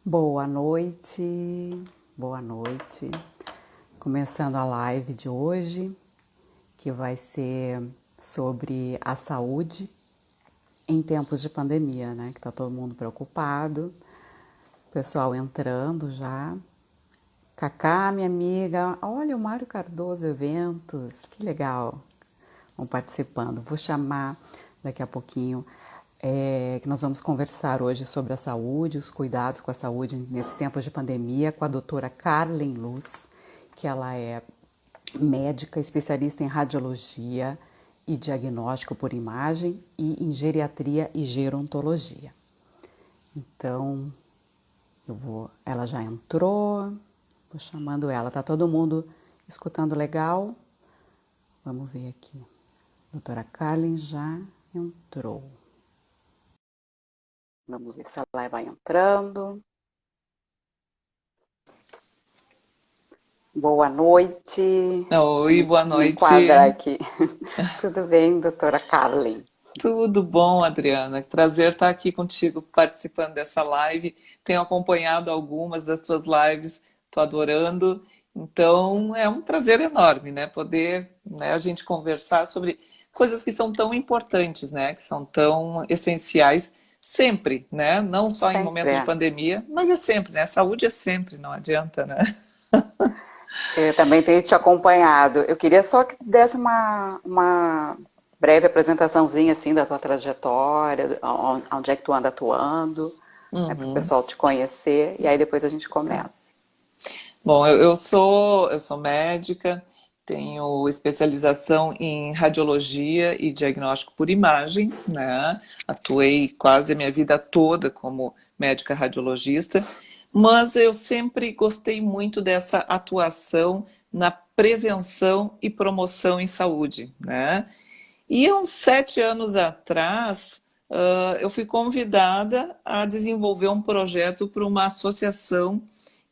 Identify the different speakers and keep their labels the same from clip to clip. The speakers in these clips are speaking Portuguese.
Speaker 1: Boa noite, boa noite. Começando a live de hoje, que vai ser sobre a saúde em tempos de pandemia, né? Que tá todo mundo preocupado, o pessoal entrando já. Cacá, minha amiga, olha o Mário Cardoso Eventos, que legal. Vão participando. Vou chamar daqui a pouquinho que nós vamos conversar hoje sobre a saúde, os cuidados com a saúde nesses tempos de pandemia, com a doutora Carlen Luz, que ela é médica, especialista em radiologia e diagnóstico por imagem e em geriatria e gerontologia. Então, ela já entrou, vou chamando ela. Tá todo mundo escutando legal? Vamos ver aqui. A doutora Carlen já entrou. Vamos ver se ela vai entrando. Boa noite. Deixa eu
Speaker 2: Oi, boa
Speaker 1: me enquadrar
Speaker 2: noite.
Speaker 1: aqui. Tudo bem, doutora Carlen?
Speaker 2: Tudo bom, Adriana? Prazer estar aqui contigo participando dessa live. Tenho acompanhado algumas das tuas lives, estou adorando. Então, é um prazer enorme, né? Poder, né, a gente conversar sobre coisas que são tão importantes, né? Que são tão essenciais sempre, né? Não só em
Speaker 1: Sempre
Speaker 2: momentos de
Speaker 1: é.
Speaker 2: pandemia, mas é sempre, né? Saúde é sempre, não adianta, né?
Speaker 1: Eu também tenho te acompanhado. Eu queria só que desse uma breve apresentaçãozinha assim da tua trajetória, onde é que tu anda atuando, né, para o
Speaker 2: Uhum.
Speaker 1: pessoal te conhecer, e aí depois a gente começa.
Speaker 2: Bom, eu sou médica, tenho especialização em radiologia e diagnóstico por imagem, né? Atuei quase a minha vida toda como médica radiologista, mas eu sempre gostei muito dessa atuação na prevenção e promoção em saúde, né? E uns 7 anos atrás, eu fui convidada a desenvolver um projeto para uma associação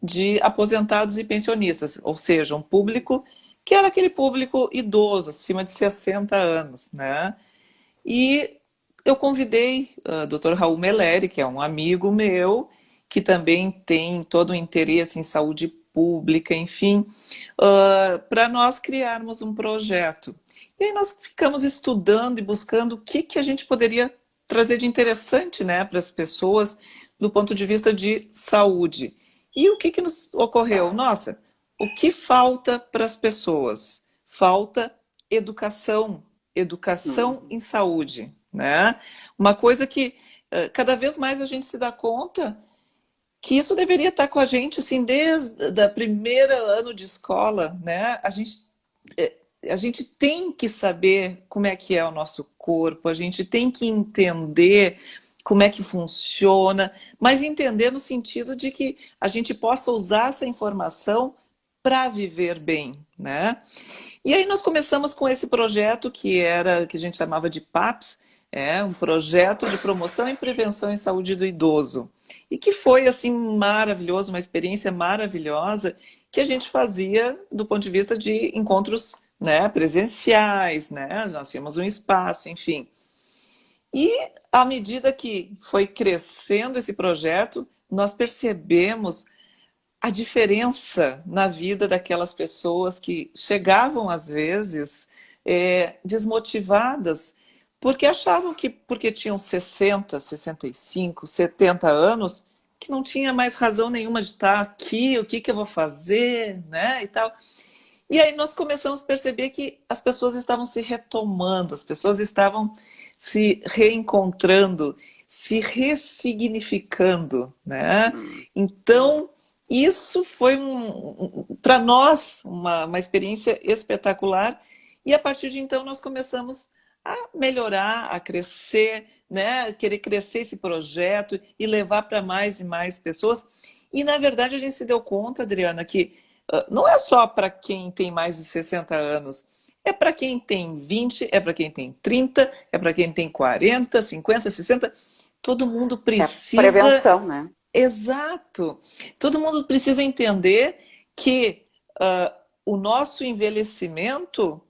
Speaker 2: de aposentados e pensionistas, ou seja, um público que era aquele público idoso, acima de 60 anos, né? E eu convidei o Dr. Raul Meleri, que é um amigo meu, que também tem todo o interesse em saúde pública, enfim, para nós criarmos um projeto. E aí nós ficamos estudando e buscando o que, que a gente poderia trazer de interessante, né, para as pessoas do ponto de vista de saúde. E o que, que nos ocorreu? Nossa, o que falta para as pessoas? Falta educação, educação
Speaker 1: Uhum.
Speaker 2: em saúde, né? Uma coisa que cada vez mais a gente se dá conta que isso deveria estar com a gente assim desde o primeiro ano de escola, né? A gente tem que saber como é que é o nosso corpo, a gente tem que entender como é que funciona, mas entender no sentido de que a gente possa usar essa informação para viver bem, né? E aí nós começamos com esse projeto que a gente chamava de PAPS, um projeto de promoção e prevenção em saúde do idoso. E que foi assim maravilhoso, uma experiência maravilhosa que a gente fazia do ponto de vista de encontros, né, presenciais, né? Nós tínhamos um espaço, enfim. E à medida que foi crescendo esse projeto, nós percebemos a diferença na vida daquelas pessoas que chegavam, às vezes, desmotivadas, porque achavam que, porque tinham 60, 65, 70 anos, que não tinha mais razão nenhuma de estar aqui, o que, que eu vou fazer, né, e tal. E aí nós começamos a perceber que as pessoas estavam se retomando, as pessoas estavam se reencontrando, se ressignificando, né?
Speaker 1: Uhum.
Speaker 2: Então, isso foi para nós uma experiência espetacular. E a partir de então nós começamos a melhorar, a crescer, né? Querer crescer esse projeto e levar para mais e mais pessoas. E na verdade a gente se deu conta, Adriana, que não é só para quem tem mais de 60 anos. É para quem tem 20, é para quem tem 30, é para quem tem 40, 50, 60. Todo mundo
Speaker 1: É
Speaker 2: precisa.
Speaker 1: prevenção, né?
Speaker 2: Exato. Todo mundo precisa entender que o nosso envelhecimento,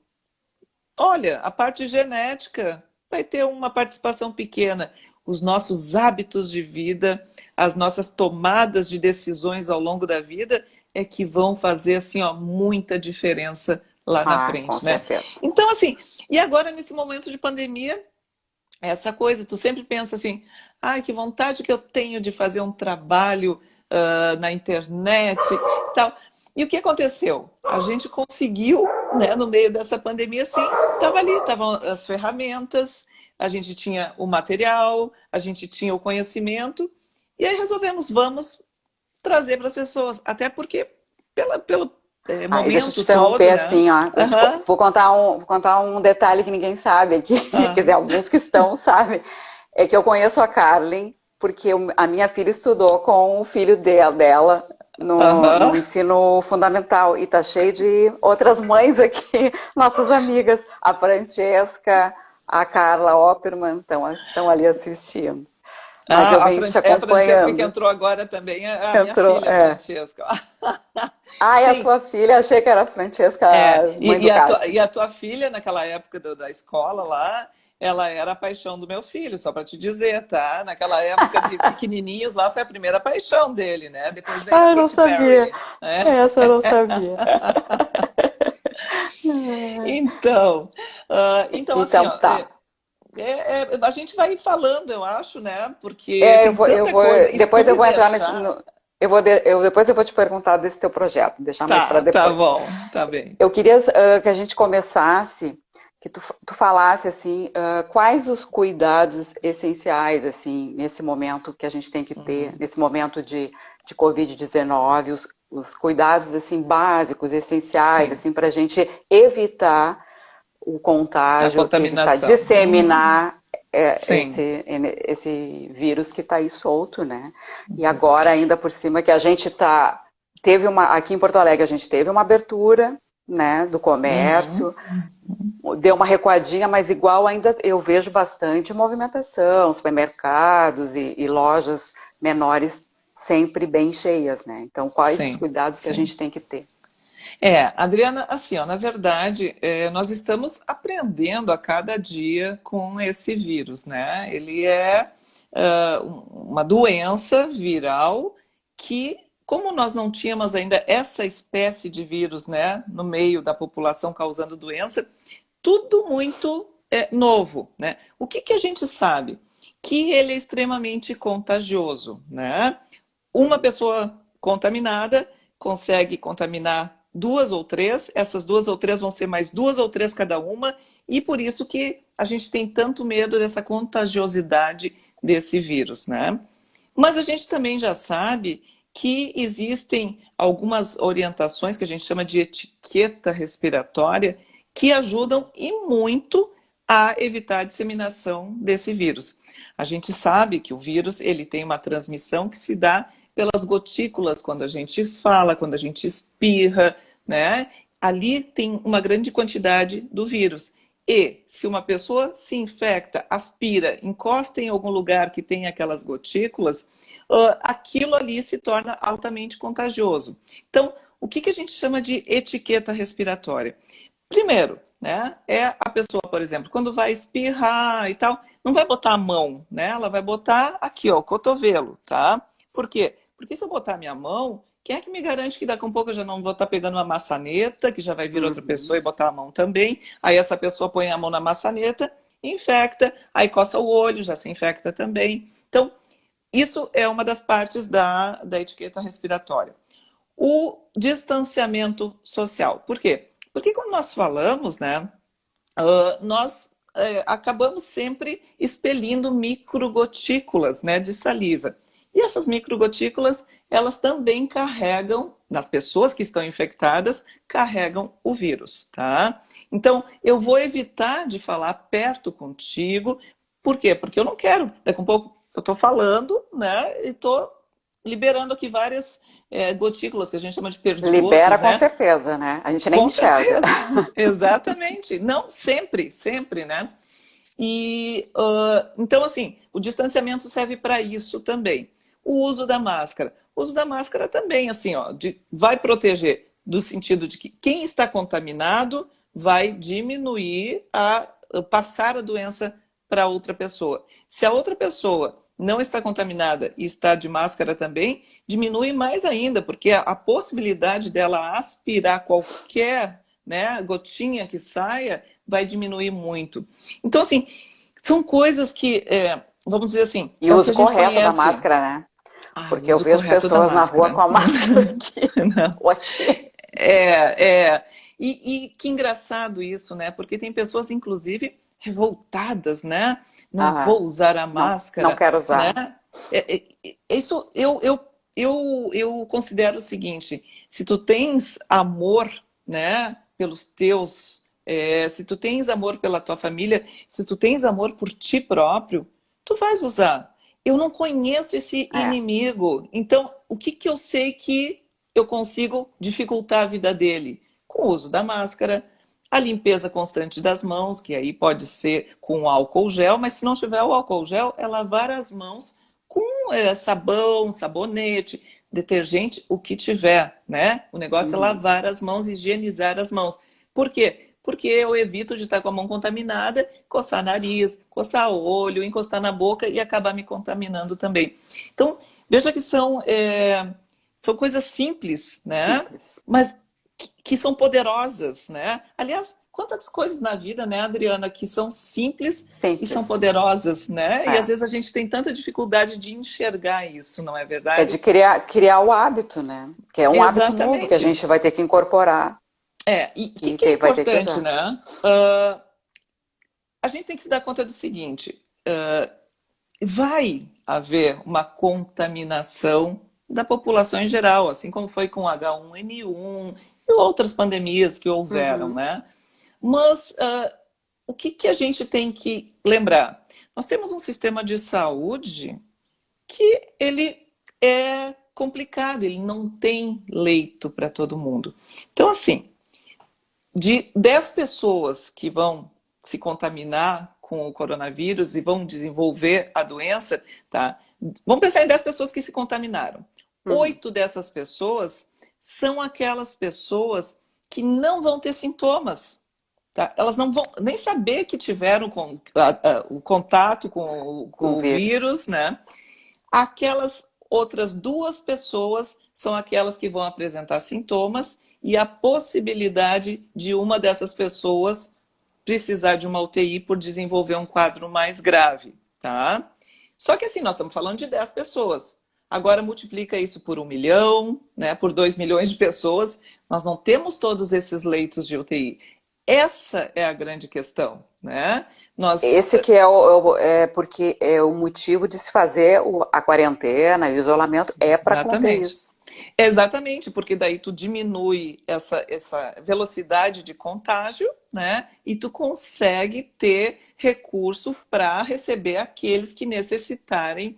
Speaker 2: olha, a parte genética vai ter uma participação pequena. os nossos hábitos de vida, as nossas tomadas de decisões ao longo da vida é que vão fazer assim, ó, muita diferença lá na
Speaker 1: Com
Speaker 2: frente, né?
Speaker 1: certeza.
Speaker 2: Então, assim, e agora nesse momento de pandemia, essa coisa, tu sempre pensa assim, ai, que vontade que eu tenho de fazer um trabalho na internet e tal. E o que aconteceu? A gente conseguiu, né, no meio dessa pandemia, sim, estava ali, estavam as ferramentas, a gente tinha o material, a gente tinha o conhecimento, e aí resolvemos, vamos trazer para as pessoas, até porque pelo
Speaker 1: Aí deixa eu te
Speaker 2: momento todo,
Speaker 1: interromper
Speaker 2: né?
Speaker 1: assim, ó.
Speaker 2: Aham,
Speaker 1: Vou contar um detalhe que ninguém sabe aqui, quer dizer,
Speaker 2: aham,
Speaker 1: alguns que estão sabem. É que eu conheço a Carlin porque a minha filha estudou com o filho dela no
Speaker 2: aham.
Speaker 1: ensino fundamental e tá cheio de outras mães aqui, nossas amigas, a Francesca, a Carla Opperman estão ali assistindo. Mas eu
Speaker 2: Ah,
Speaker 1: venho te
Speaker 2: É a Francesca que
Speaker 1: acompanhando.
Speaker 2: entrou agora também, é a minha
Speaker 1: Entrou,
Speaker 2: filha, a
Speaker 1: é.
Speaker 2: Francesca.
Speaker 1: Ah, é a
Speaker 2: Sim,
Speaker 1: tua filha? Achei que era a Francesca,
Speaker 2: é.
Speaker 1: mãe do Cássio.
Speaker 2: E a tua filha, naquela época da escola lá, ela era a paixão do meu filho, só para te dizer, tá? Naquela época de pequenininhos lá, foi a primeira paixão dele, né? Depois veio a
Speaker 1: Ah, eu não
Speaker 2: Katy
Speaker 1: sabia.
Speaker 2: Perry, né?
Speaker 1: Essa eu não sabia.
Speaker 2: Então, então assim,
Speaker 1: Então
Speaker 2: ó,
Speaker 1: tá.
Speaker 2: a gente vai falando, eu acho, né? Porque tem
Speaker 1: Eu
Speaker 2: tanta
Speaker 1: vou,
Speaker 2: coisa. Se tu
Speaker 1: depois eu
Speaker 2: me
Speaker 1: vou entrar
Speaker 2: deixar.
Speaker 1: depois eu vou te perguntar desse teu projeto, deixar mais para
Speaker 2: Tá
Speaker 1: depois.
Speaker 2: bom, tá bem.
Speaker 1: Eu queria que a gente começasse, que tu falasse assim, quais os cuidados essenciais assim nesse momento que a gente tem que ter,
Speaker 2: Uhum.
Speaker 1: nesse momento de Covid-19, os cuidados assim básicos, essenciais
Speaker 2: Sim,
Speaker 1: assim para a gente evitar o
Speaker 2: a
Speaker 1: contágio, evitar
Speaker 2: contaminação. Uhum.
Speaker 1: disseminar
Speaker 2: Sim.
Speaker 1: esse vírus que está aí solto, né? E agora ainda por cima que a gente teve aqui em Porto Alegre a gente teve uma abertura, né, do
Speaker 2: Uhum.
Speaker 1: comércio, deu uma recuadinha, mas igual ainda eu vejo bastante movimentação, supermercados e lojas menores sempre bem cheias, né? Então, quais os
Speaker 2: Sim,
Speaker 1: cuidados que a
Speaker 2: sim.
Speaker 1: gente tem que ter?
Speaker 2: Adriana, assim, ó, na verdade, nós estamos aprendendo a cada dia com esse vírus, né? Ele é uma doença viral que, como nós não tínhamos ainda essa espécie de vírus, né, no meio da população causando doença, tudo muito novo, né? O que a gente sabe? Que ele é extremamente contagioso, né? Uma pessoa contaminada consegue contaminar duas ou três, essas duas ou três vão ser mais duas ou três cada uma, e por isso que a gente tem tanto medo dessa contagiosidade desse vírus, né? Mas a gente também já sabe que existem algumas orientações que a gente chama de etiqueta respiratória que ajudam e muito a evitar a disseminação desse vírus. A gente sabe que o vírus ele tem uma transmissão que se dá pelas gotículas quando a gente fala, quando a gente espirra, né? Ali tem uma grande quantidade do vírus. E se uma pessoa se infecta, aspira, encosta em algum lugar que tem aquelas gotículas, aquilo ali se torna altamente contagioso. Então, o que a gente chama de etiqueta respiratória? Primeiro, né, é a pessoa, por exemplo, quando vai espirrar e tal, não vai botar a mão, né? Ela vai botar aqui, ó, o cotovelo, tá? Por quê? Porque se eu botar a minha mão, quem é que me garante que daqui a um pouco eu já não vou estar pegando uma maçaneta, que já vai vir outra pessoa
Speaker 1: Uhum.
Speaker 2: e botar a mão também, aí essa pessoa põe a mão na maçaneta, infecta, aí coça o olho, já se infecta também. Então, isso é uma das partes da etiqueta respiratória. O distanciamento social. Por quê? Porque quando nós falamos, né, nós acabamos sempre expelindo microgotículas, né, de saliva. E essas microgotículas, elas também carregam, nas pessoas que estão infectadas, carregam o vírus, tá? Então, eu vou evitar de falar perto contigo. Por quê? Porque eu não quero. Daqui a um pouco eu estou falando, né, e estou liberando aqui várias gotículas, que a gente chama de
Speaker 1: Libera
Speaker 2: perdigotos,
Speaker 1: com
Speaker 2: né?
Speaker 1: certeza, né? A gente nem
Speaker 2: Com
Speaker 1: enxerga.
Speaker 2: certeza, exatamente. Não sempre, sempre, né? E então, assim, o distanciamento serve para isso também. O uso da máscara. O uso da máscara também, assim, ó, vai proteger do sentido de que quem está contaminado vai diminuir a passar a doença para outra pessoa. Se a outra pessoa não está contaminada e está de máscara também, diminui mais ainda, porque a possibilidade dela aspirar qualquer, né, gotinha que saia vai diminuir muito. Então, assim, são coisas que, vamos dizer assim,
Speaker 3: E
Speaker 2: é
Speaker 3: o
Speaker 2: o que
Speaker 3: uso
Speaker 2: a gente
Speaker 3: correto da
Speaker 2: conhece.
Speaker 3: máscara, né? Porque
Speaker 2: O
Speaker 3: eu
Speaker 2: uso
Speaker 3: vejo
Speaker 2: correto da
Speaker 3: pessoas na rua
Speaker 2: máscara.
Speaker 3: com a máscara aqui.
Speaker 2: Não. E que engraçado isso, né? Porque tem pessoas, inclusive, revoltadas, né? Não vou usar a
Speaker 3: Não
Speaker 2: máscara,
Speaker 3: quero
Speaker 2: né?
Speaker 3: usar.
Speaker 2: Isso eu considero o seguinte: se tu tens amor, né, pelos teus, se tu tens amor pela tua família, se tu tens amor por ti próprio, tu vais usar. Eu não conheço esse
Speaker 3: É.
Speaker 2: inimigo, então o que que eu sei que eu consigo dificultar a vida dele? Com o uso da máscara, a limpeza constante das mãos, que aí pode ser com álcool gel, mas se não tiver o álcool gel, é lavar as mãos com sabão, sabonete, detergente, o que tiver, né? O negócio é lavar as mãos, higienizar as mãos. Por quê? Porque eu evito de estar com a mão contaminada, coçar nariz, coçar olho, encostar na boca e acabar me contaminando também. Então, veja que são coisas simples, né?
Speaker 3: Simples.
Speaker 2: Mas que são poderosas, né? Aliás, quantas coisas na vida, né, Adriana, que são simples e são poderosas, né? E às vezes a gente tem tanta dificuldade de enxergar isso, não é
Speaker 3: É
Speaker 2: verdade?
Speaker 3: de criar o hábito, né? Que é um hábito novo que a
Speaker 2: Exatamente.
Speaker 3: gente vai ter que incorporar.
Speaker 2: E o que é
Speaker 3: Vai ter que
Speaker 2: importante,
Speaker 3: usar.
Speaker 2: né? A gente tem que se dar conta do seguinte: vai haver uma contaminação da população em geral, assim como foi com H1N1 e outras pandemias que houveram, né? Mas o que a gente tem que lembrar? Nós temos um sistema de saúde que ele é complicado, ele não tem leito para todo mundo. Então, assim, de 10 pessoas que vão se contaminar com o coronavírus e vão desenvolver a doença, tá? Vamos pensar em 10 pessoas que se contaminaram. 8 dessas pessoas são aquelas pessoas que não vão ter sintomas. Tá? Elas não vão nem saber que tiveram o contato com o vírus, né? Aquelas outras 2 pessoas são aquelas que vão apresentar sintomas e a possibilidade de uma dessas pessoas precisar de uma UTI por desenvolver um quadro mais grave, tá? Só que assim, nós estamos falando de 10 pessoas. Agora multiplica isso por 1 milhão, né, por 2 milhões de pessoas. Nós não temos todos esses leitos de UTI. Essa é a grande questão, né?
Speaker 3: Esse que porque é o motivo de se fazer a quarentena e o isolamento para conter isso.
Speaker 2: Exatamente, porque daí tu diminui essa velocidade de contágio, né? E tu consegue ter recurso para receber aqueles que necessitarem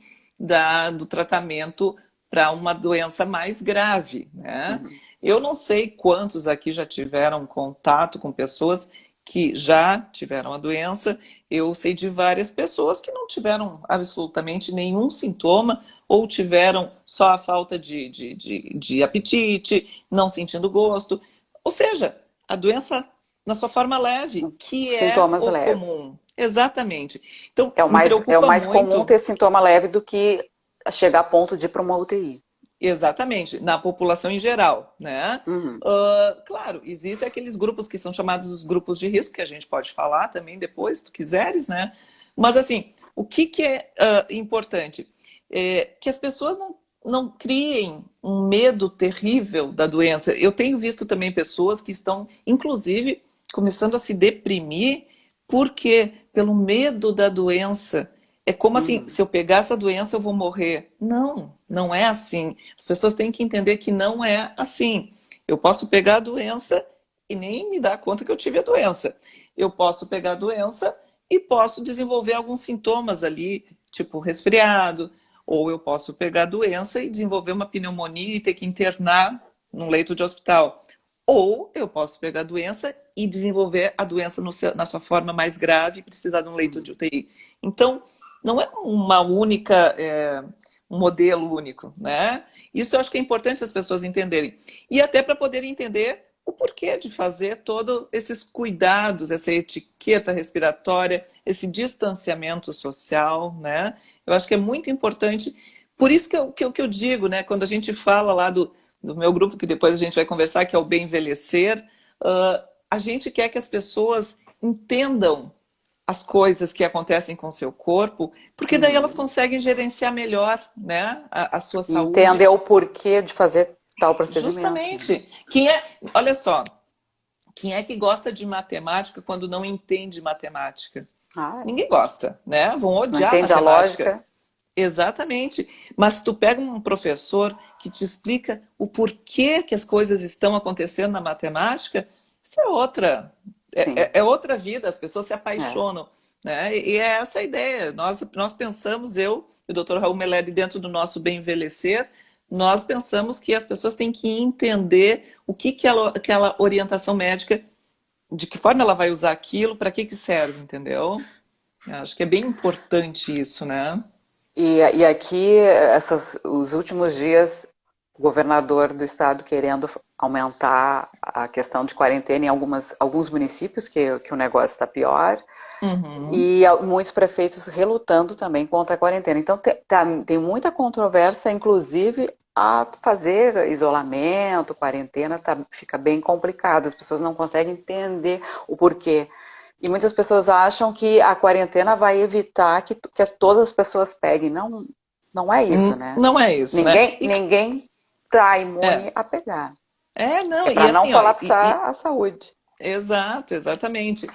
Speaker 2: do tratamento para uma doença mais grave, né? Eu não sei quantos aqui já tiveram contato com pessoas que já tiveram a doença. Eu sei de várias pessoas que não tiveram absolutamente nenhum sintoma ou tiveram só a falta de apetite, não sentindo gosto. Ou seja, a doença na sua forma leve, que
Speaker 3: Sintomas
Speaker 2: é o
Speaker 3: leves.
Speaker 2: comum. Exatamente. Então,
Speaker 3: é o mais
Speaker 2: muito
Speaker 3: comum ter sintoma leve do que chegar a ponto de ir para uma UTI.
Speaker 2: Exatamente, na população em geral, né? Claro, existem aqueles grupos que são chamados os grupos de risco, que a gente pode falar também depois, se tu quiseres, né? Mas assim, o que é importante? Que as pessoas não criem um medo terrível da doença. Eu tenho visto também pessoas que estão, inclusive, começando a se deprimir, porque pelo medo da doença. É como assim, se eu pegar essa doença eu vou morrer. Não, não é assim. As pessoas têm que entender que não é assim. Eu posso pegar a doença e nem me dar conta que eu tive a doença. Eu posso pegar a doença e posso desenvolver alguns sintomas ali, tipo resfriado, ou eu posso pegar a doença e desenvolver uma pneumonia e ter que internar num leito de hospital. Ou eu posso pegar a doença e desenvolver a doença na sua forma mais grave e precisar de um leito de UTI. Então, não é uma única, um modelo único, né? Isso eu acho que é importante as pessoas entenderem. E até para poderem entender o porquê de fazer todos esses cuidados, essa etiqueta respiratória, esse distanciamento social, né? Eu acho que é muito importante. Por isso que eu digo, né? Quando a gente fala lá do meu grupo, que depois a gente vai conversar, que é o Bem Envelhecer, a gente quer que as pessoas entendam as coisas que acontecem com o seu corpo, porque daí elas conseguem gerenciar melhor, né, a sua saúde.
Speaker 3: Entender o porquê de fazer tal procedimento.
Speaker 2: Justamente. Olha só, quem é que gosta de matemática quando não entende matemática? Ninguém gosta, né? Vão
Speaker 3: Se não
Speaker 2: odiar
Speaker 3: entende a
Speaker 2: matemática.
Speaker 3: lógica.
Speaker 2: Exatamente. Mas se tu pega um professor que te explica o porquê que as coisas estão acontecendo na matemática, isso é outra. É outra vida, as pessoas se apaixonam. Né? E é essa a ideia. Nós pensamos, eu e o Dr. Raul Meleri, dentro do nosso Bem Envelhecer, nós pensamos que as pessoas têm que entender o que aquela orientação médica, de que forma ela vai usar aquilo, para que serve, entendeu? Eu acho que é bem importante isso, né?
Speaker 3: E aqui, os últimos dias, o governador do estado querendo aumentar a questão de quarentena em alguns municípios, que o negócio está pior, e muitos prefeitos relutando também contra a quarentena. Então, tem muita controvérsia, inclusive, a fazer isolamento, quarentena, fica bem complicado. As pessoas não conseguem entender o porquê. E muitas pessoas acham que a quarentena vai evitar que todas as pessoas peguem. Não, não é isso, né?
Speaker 2: Não é isso, né?
Speaker 3: Ninguém está imune a pegar.
Speaker 2: Não,
Speaker 3: É
Speaker 2: e
Speaker 3: para não
Speaker 2: assim, ó,
Speaker 3: colapsar a saúde.
Speaker 2: Exato, exatamente.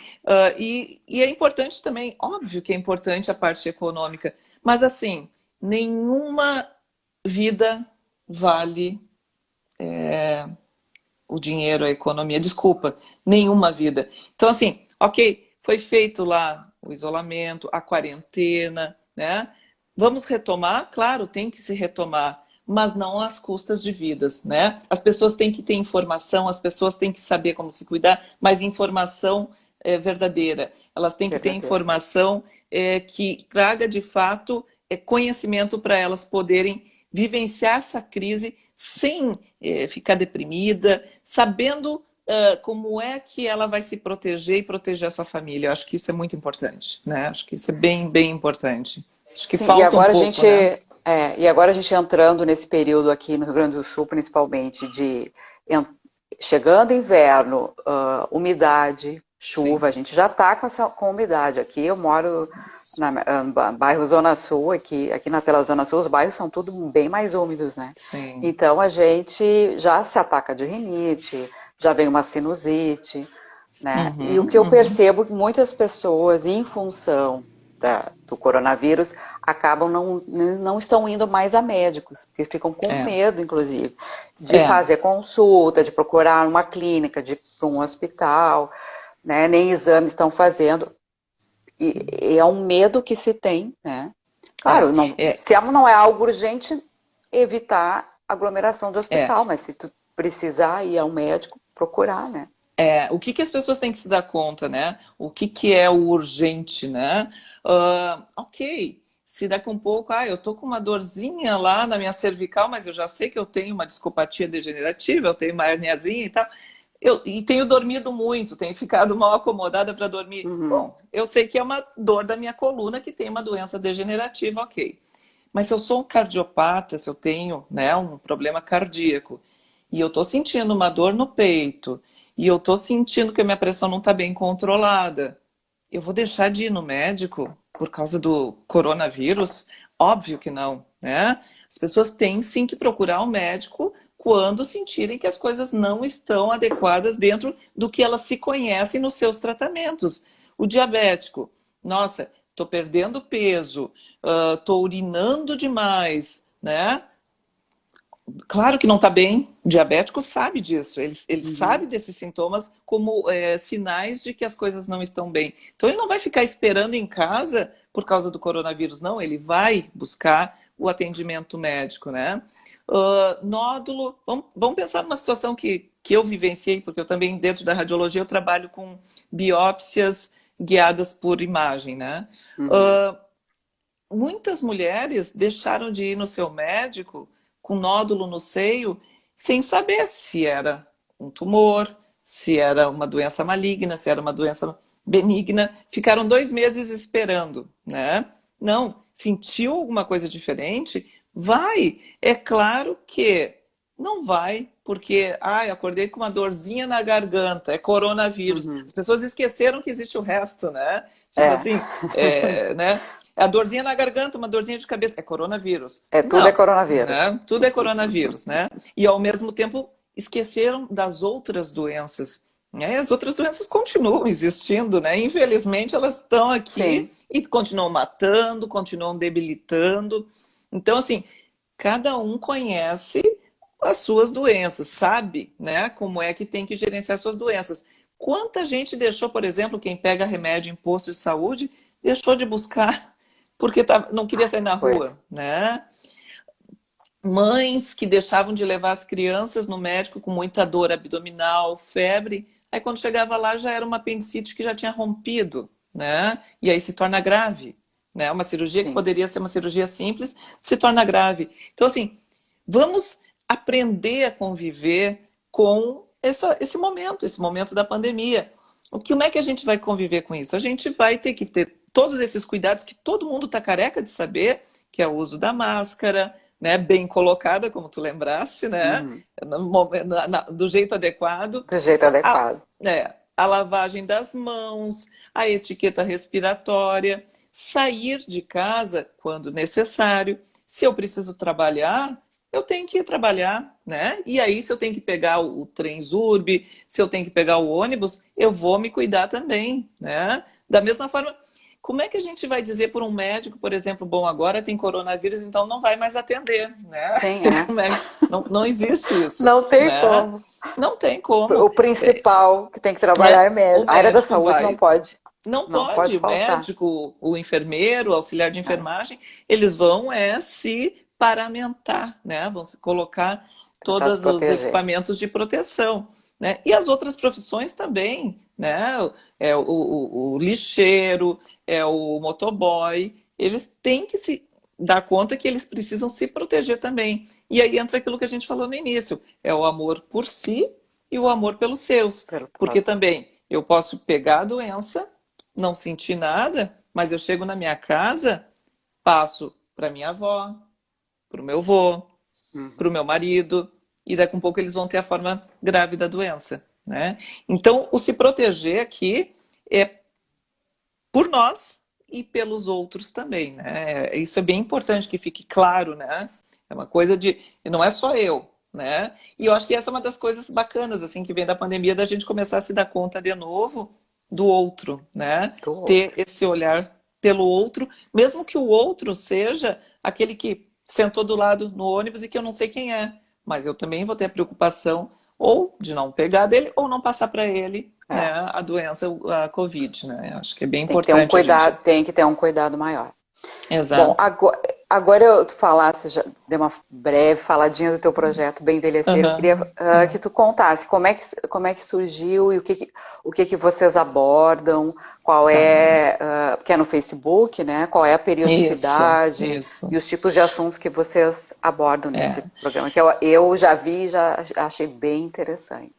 Speaker 2: E é importante também, óbvio que é importante a parte econômica, mas assim, nenhuma vida vale o dinheiro, a economia, desculpa, nenhuma vida. Então, assim, ok, foi feito lá o isolamento, a quarentena, né? Vamos retomar? Claro, tem que se retomar, mas não às custas de vidas, né? As pessoas têm que ter informação, as pessoas têm que saber como se cuidar, mas informação verdadeira. Elas têm que ter informação que traga, de fato, conhecimento para elas poderem vivenciar essa crise sem ficar deprimida, sabendo como é que ela vai se proteger e proteger a sua família. Eu acho que isso é muito importante, né? Acho que isso é bem, bem importante. Acho que falta um pouco, né?
Speaker 3: E agora a gente entrando nesse período aqui no Rio Grande do Sul, principalmente, chegando inverno, umidade, chuva, a gente já está com umidade aqui. Eu moro no bairro Zona Sul, aqui pela Zona Sul, os bairros são tudo bem mais úmidos, né?
Speaker 2: Sim.
Speaker 3: Então a gente já se ataca de rinite, já vem uma sinusite, né? E o que eu percebo que muitas pessoas, em função do coronavírus, acabam não estão indo mais a médicos, porque ficam com medo, inclusive, de fazer consulta, de procurar uma clínica, de ir para um hospital, né? Nem exames estão fazendo. E é um medo que se tem, né? Claro, se não é algo urgente, evitar aglomeração de hospital, mas se tu precisar ir ao médico, procurar, né?
Speaker 2: O que as pessoas têm que se dar conta, né? O que é o urgente, né? Ok, se daqui um pouco, eu tô com uma dorzinha lá na minha cervical, mas eu já sei que eu tenho uma discopatia degenerativa, eu tenho uma herniazinha e tal, e tenho dormido muito, tenho ficado mal acomodada para dormir. Bom, eu sei que é uma dor da minha coluna que tem uma doença degenerativa, ok. Mas se eu sou um cardiopata, se eu tenho, né, um problema cardíaco, e eu tô sentindo uma dor no peito, e eu tô sentindo que a minha pressão não está bem controlada, eu vou deixar de ir no médico por causa do coronavírus? Óbvio que não, né? As pessoas têm sim que procurar um médico quando sentirem que as coisas não estão adequadas dentro do que elas se conhecem nos seus tratamentos. O diabético, nossa, tô perdendo peso, tô urinando demais, né? Claro que não está bem, o diabético sabe disso, ele sabe desses sintomas como sinais de que as coisas não estão bem. Então ele não vai ficar esperando em casa por causa do coronavírus, não, ele vai buscar o atendimento médico, né? Nódulo, vamos pensar numa situação que eu vivenciei, porque eu também, dentro da radiologia, eu trabalho com biópsias guiadas por imagem, né? Muitas mulheres deixaram de ir no seu médico com nódulo no seio, sem saber se era um tumor, se era uma doença maligna, se era uma doença benigna. Ficaram 2 meses esperando, né? Não, sentiu alguma coisa diferente? Vai. É claro que não vai, porque, acordei com uma dorzinha na garganta, é coronavírus.
Speaker 3: Uhum.
Speaker 2: As pessoas esqueceram que existe o resto, né? Tipo
Speaker 3: É.
Speaker 2: assim, né? A dorzinha na garganta, uma dorzinha de cabeça, é coronavírus.
Speaker 3: Tudo é
Speaker 2: Não,
Speaker 3: coronavírus.
Speaker 2: né? Tudo é coronavírus, né? E ao mesmo tempo esqueceram das outras doenças, né? As outras doenças continuam existindo, né? Infelizmente elas estão aqui
Speaker 3: Sim.
Speaker 2: e continuam matando, continuam debilitando. Então, assim, cada um conhece as suas doenças, sabe, né? Como é que tem que gerenciar suas doenças. Quanta gente deixou, por exemplo, quem pega remédio em posto de saúde, deixou de buscar porque não queria sair na
Speaker 3: Pois.
Speaker 2: rua, né? Mães que deixavam de levar as crianças no médico com muita dor abdominal, febre, aí quando chegava lá já era uma apendicite que já tinha rompido, né? E aí se torna grave, né? Uma cirurgia que
Speaker 3: Sim.
Speaker 2: poderia ser uma cirurgia simples se torna grave. Então, assim, vamos aprender a conviver com esse momento da pandemia. Como é que a gente vai conviver com isso? A gente vai ter que ter todos esses cuidados que todo mundo está careca de saber, que é o uso da máscara, né, bem colocada, como tu lembraste, né,
Speaker 3: Uhum.
Speaker 2: do jeito adequado,
Speaker 3: Do jeito adequado.
Speaker 2: a lavagem das mãos, a etiqueta respiratória, sair de casa quando necessário. Se eu preciso trabalhar, eu tenho que ir trabalhar, né? E aí, se eu tenho que pegar o Transurb, se eu tenho que pegar o ônibus, eu vou me cuidar também, né? Da mesma forma, como é que a gente vai dizer por um médico, por exemplo, bom, agora tem coronavírus, então não vai mais atender, né?
Speaker 3: Sim,
Speaker 2: Não existe isso,
Speaker 3: Não tem
Speaker 2: né?
Speaker 3: como.
Speaker 2: Não tem como.
Speaker 3: O principal que tem que trabalhar é
Speaker 2: O
Speaker 3: médico. A área da
Speaker 2: médico
Speaker 3: saúde não
Speaker 2: vai.
Speaker 3: pode.
Speaker 2: Não
Speaker 3: Não pode
Speaker 2: pode, o
Speaker 3: faltar.
Speaker 2: médico, o enfermeiro, o auxiliar de
Speaker 3: É,
Speaker 2: enfermagem, eles vão se paramentar, né? Vão se colocar
Speaker 3: tentar se
Speaker 2: todos os
Speaker 3: proteger.
Speaker 2: equipamentos de proteção, né? E as outras profissões também, né? É o lixeiro, é o motoboy, eles têm que se dar conta que eles precisam se proteger também. E aí entra aquilo que a gente falou no início, é o amor por si e o amor pelos seus.
Speaker 3: Pelo
Speaker 2: Porque
Speaker 3: próximo.
Speaker 2: também eu posso pegar a doença, não senti nada, mas eu chego na minha casa, passo para minha avó, para o meu avô, para o
Speaker 3: Uhum.
Speaker 2: meu marido, e daqui a um pouco eles vão ter a forma grave da doença, né? Então, o se proteger aqui é por nós e pelos outros também, né? Isso é bem importante que fique claro, né? É uma coisa de, não é só eu, né? E eu acho que essa é uma das coisas bacanas, assim, que vem da pandemia, da gente começar a se dar conta de novo do outro, né?
Speaker 3: Do
Speaker 2: Ter
Speaker 3: outro.
Speaker 2: esse olhar pelo outro, mesmo que o outro seja aquele que sentou do lado no ônibus e que eu não sei quem é, mas eu também vou ter a preocupação ou de não pegar dele ou não passar para ele, né,
Speaker 3: É.
Speaker 2: a doença, a Covid, né? Acho que é bem
Speaker 3: Tem que ter um
Speaker 2: importante a gente.
Speaker 3: cuidado, tem que ter um cuidado maior. Bom,
Speaker 2: Exato.
Speaker 3: agora eu tu falasse, já dei uma breve faladinha do teu projeto Bem Envelhecer. Eu
Speaker 2: Uhum.
Speaker 3: queria que tu contasse como é que surgiu e o que vocês abordam, qual
Speaker 2: Tá.
Speaker 3: é, porque é no Facebook, né? Qual é a
Speaker 2: Isso,
Speaker 3: periodicidade
Speaker 2: isso.
Speaker 3: e os tipos de assuntos que vocês abordam nesse
Speaker 2: É.
Speaker 3: programa, que eu já vi e já achei bem interessante.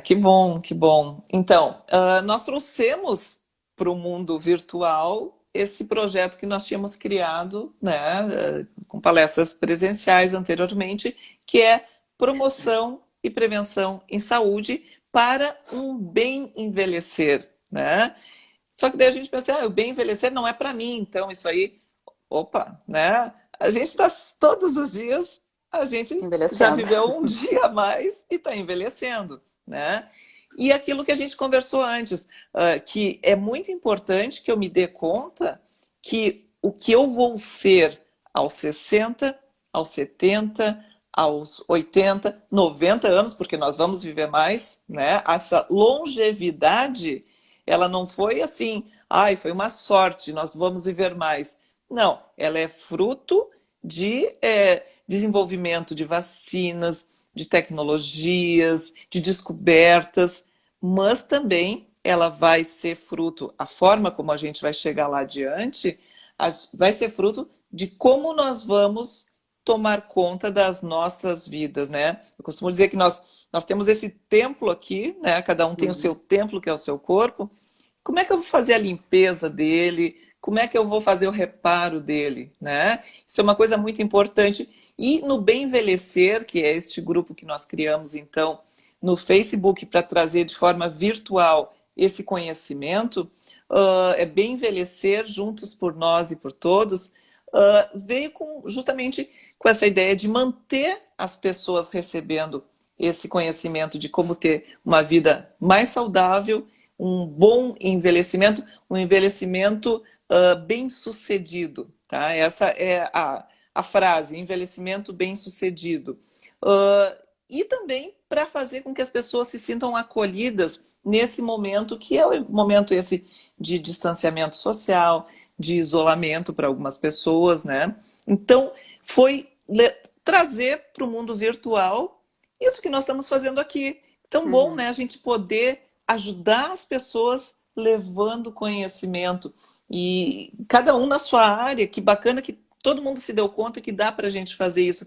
Speaker 2: Que bom, que bom. Então, nós trouxemos para o mundo virtual esse projeto que nós tínhamos criado, né, com palestras presenciais anteriormente, que é promoção e prevenção em saúde para um bem envelhecer, né? Só que daí a gente pensa, o bem envelhecer não é para mim, então isso aí, opa, né? A gente está todos os dias, a gente já
Speaker 3: Envelhecendo.
Speaker 2: viveu um dia a mais e está envelhecendo, né? E aquilo que a gente conversou antes, que é muito importante que eu me dê conta que o que eu vou ser aos 60, aos 70, aos 80, 90 anos, porque nós vamos viver mais, né? Essa longevidade, ela não foi assim, foi uma sorte, nós vamos viver mais. Não, ela é fruto de desenvolvimento de vacinas, de tecnologias, de descobertas, mas também ela vai ser fruto, a forma como a gente vai chegar lá adiante, vai ser fruto de como nós vamos tomar conta das nossas vidas, né? Eu costumo dizer que nós temos esse templo aqui, né? Cada um tem o seu templo, que é o seu corpo. Como é que eu vou fazer a limpeza dele? Como é que eu vou fazer o reparo dele, né? Isso é uma coisa muito importante. E no Bem Envelhecer, que é este grupo que nós criamos, então, no Facebook, para trazer de forma virtual esse conhecimento, é Bem Envelhecer, Juntos por Nós e por Todos, veio justamente com essa ideia de manter as pessoas recebendo esse conhecimento de como ter uma vida mais saudável, um bom envelhecimento, um envelhecimento bem-sucedido. Tá? Essa é a frase, envelhecimento bem-sucedido. E também para fazer com que as pessoas se sintam acolhidas nesse momento, que é o momento esse de distanciamento social, de isolamento para algumas pessoas, né? Então, foi trazer para o mundo virtual isso que nós estamos fazendo aqui. Tão bom, né? A gente poder ajudar as pessoas levando conhecimento. E cada um na sua área, que bacana que todo mundo se deu conta que dá para a gente fazer isso.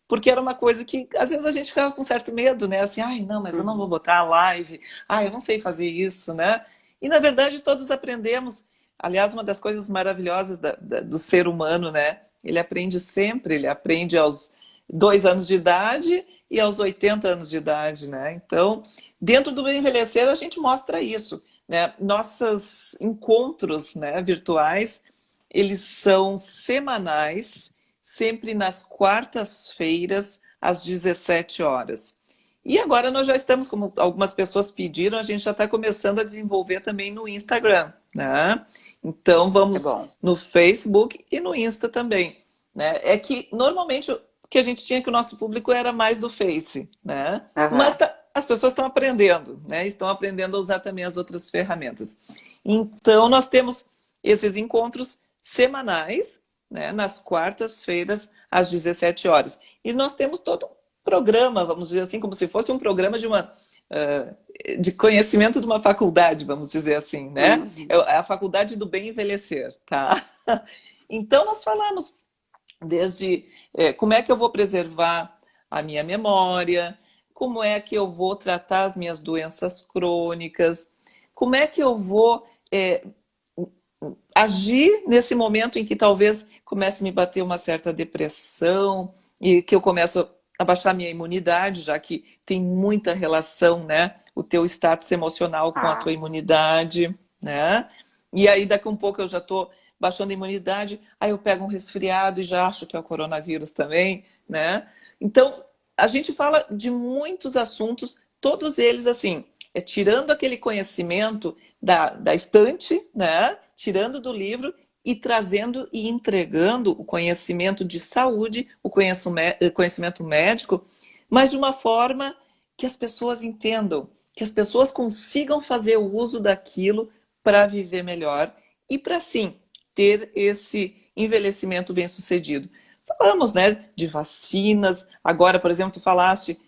Speaker 2: Porque era uma coisa que, às vezes, a gente ficava com certo medo, né? Assim, ai, não, mas eu não vou botar a live. Ai, eu não sei fazer isso, né? E, na verdade, todos aprendemos. Aliás, uma das coisas maravilhosas do ser humano, né? Ele aprende sempre. Ele aprende aos 2 anos de idade e aos 80 anos de idade, né? Então, dentro do Bem Envelhecer, a gente mostra isso, né? Nossos encontros, né, virtuais, eles são semanais, sempre nas quartas-feiras, às 17 horas. E agora nós já estamos, como algumas pessoas pediram, a gente já está começando a desenvolver também no Instagram, né? Então vamos no Facebook e no Insta também, né? É que normalmente o que a gente tinha que o nosso público era mais do Face, né? Mas as pessoas estão aprendendo, né? Estão aprendendo a usar também as outras ferramentas. Então nós temos esses encontros semanais, né, nas quartas-feiras, às 17 horas. E nós temos todo um programa, vamos dizer assim, como se fosse um programa de conhecimento de uma faculdade, vamos dizer assim, né? É a faculdade do Bem Envelhecer, tá? Então, nós falamos desde como é que eu vou preservar a minha memória, como é que eu vou tratar as minhas doenças crônicas, como é que eu vou agir nesse momento em que talvez comece a me bater uma certa depressão e que eu começo a baixar minha imunidade, já que tem muita relação, né, o teu status emocional com a tua imunidade, né? E aí daqui um pouco eu já estou baixando a imunidade, aí eu pego um resfriado e já acho que é o coronavírus também, né? Então, a gente fala de muitos assuntos, todos eles assim, tirando aquele conhecimento da estante, né? Tirando do livro e trazendo e entregando o conhecimento de saúde, o conhecimento médico, mas de uma forma que as pessoas entendam, que as pessoas consigam fazer o uso daquilo para viver melhor e para, sim, ter esse envelhecimento bem-sucedido. Falamos, né, de vacinas. Agora, por exemplo, tu falaste,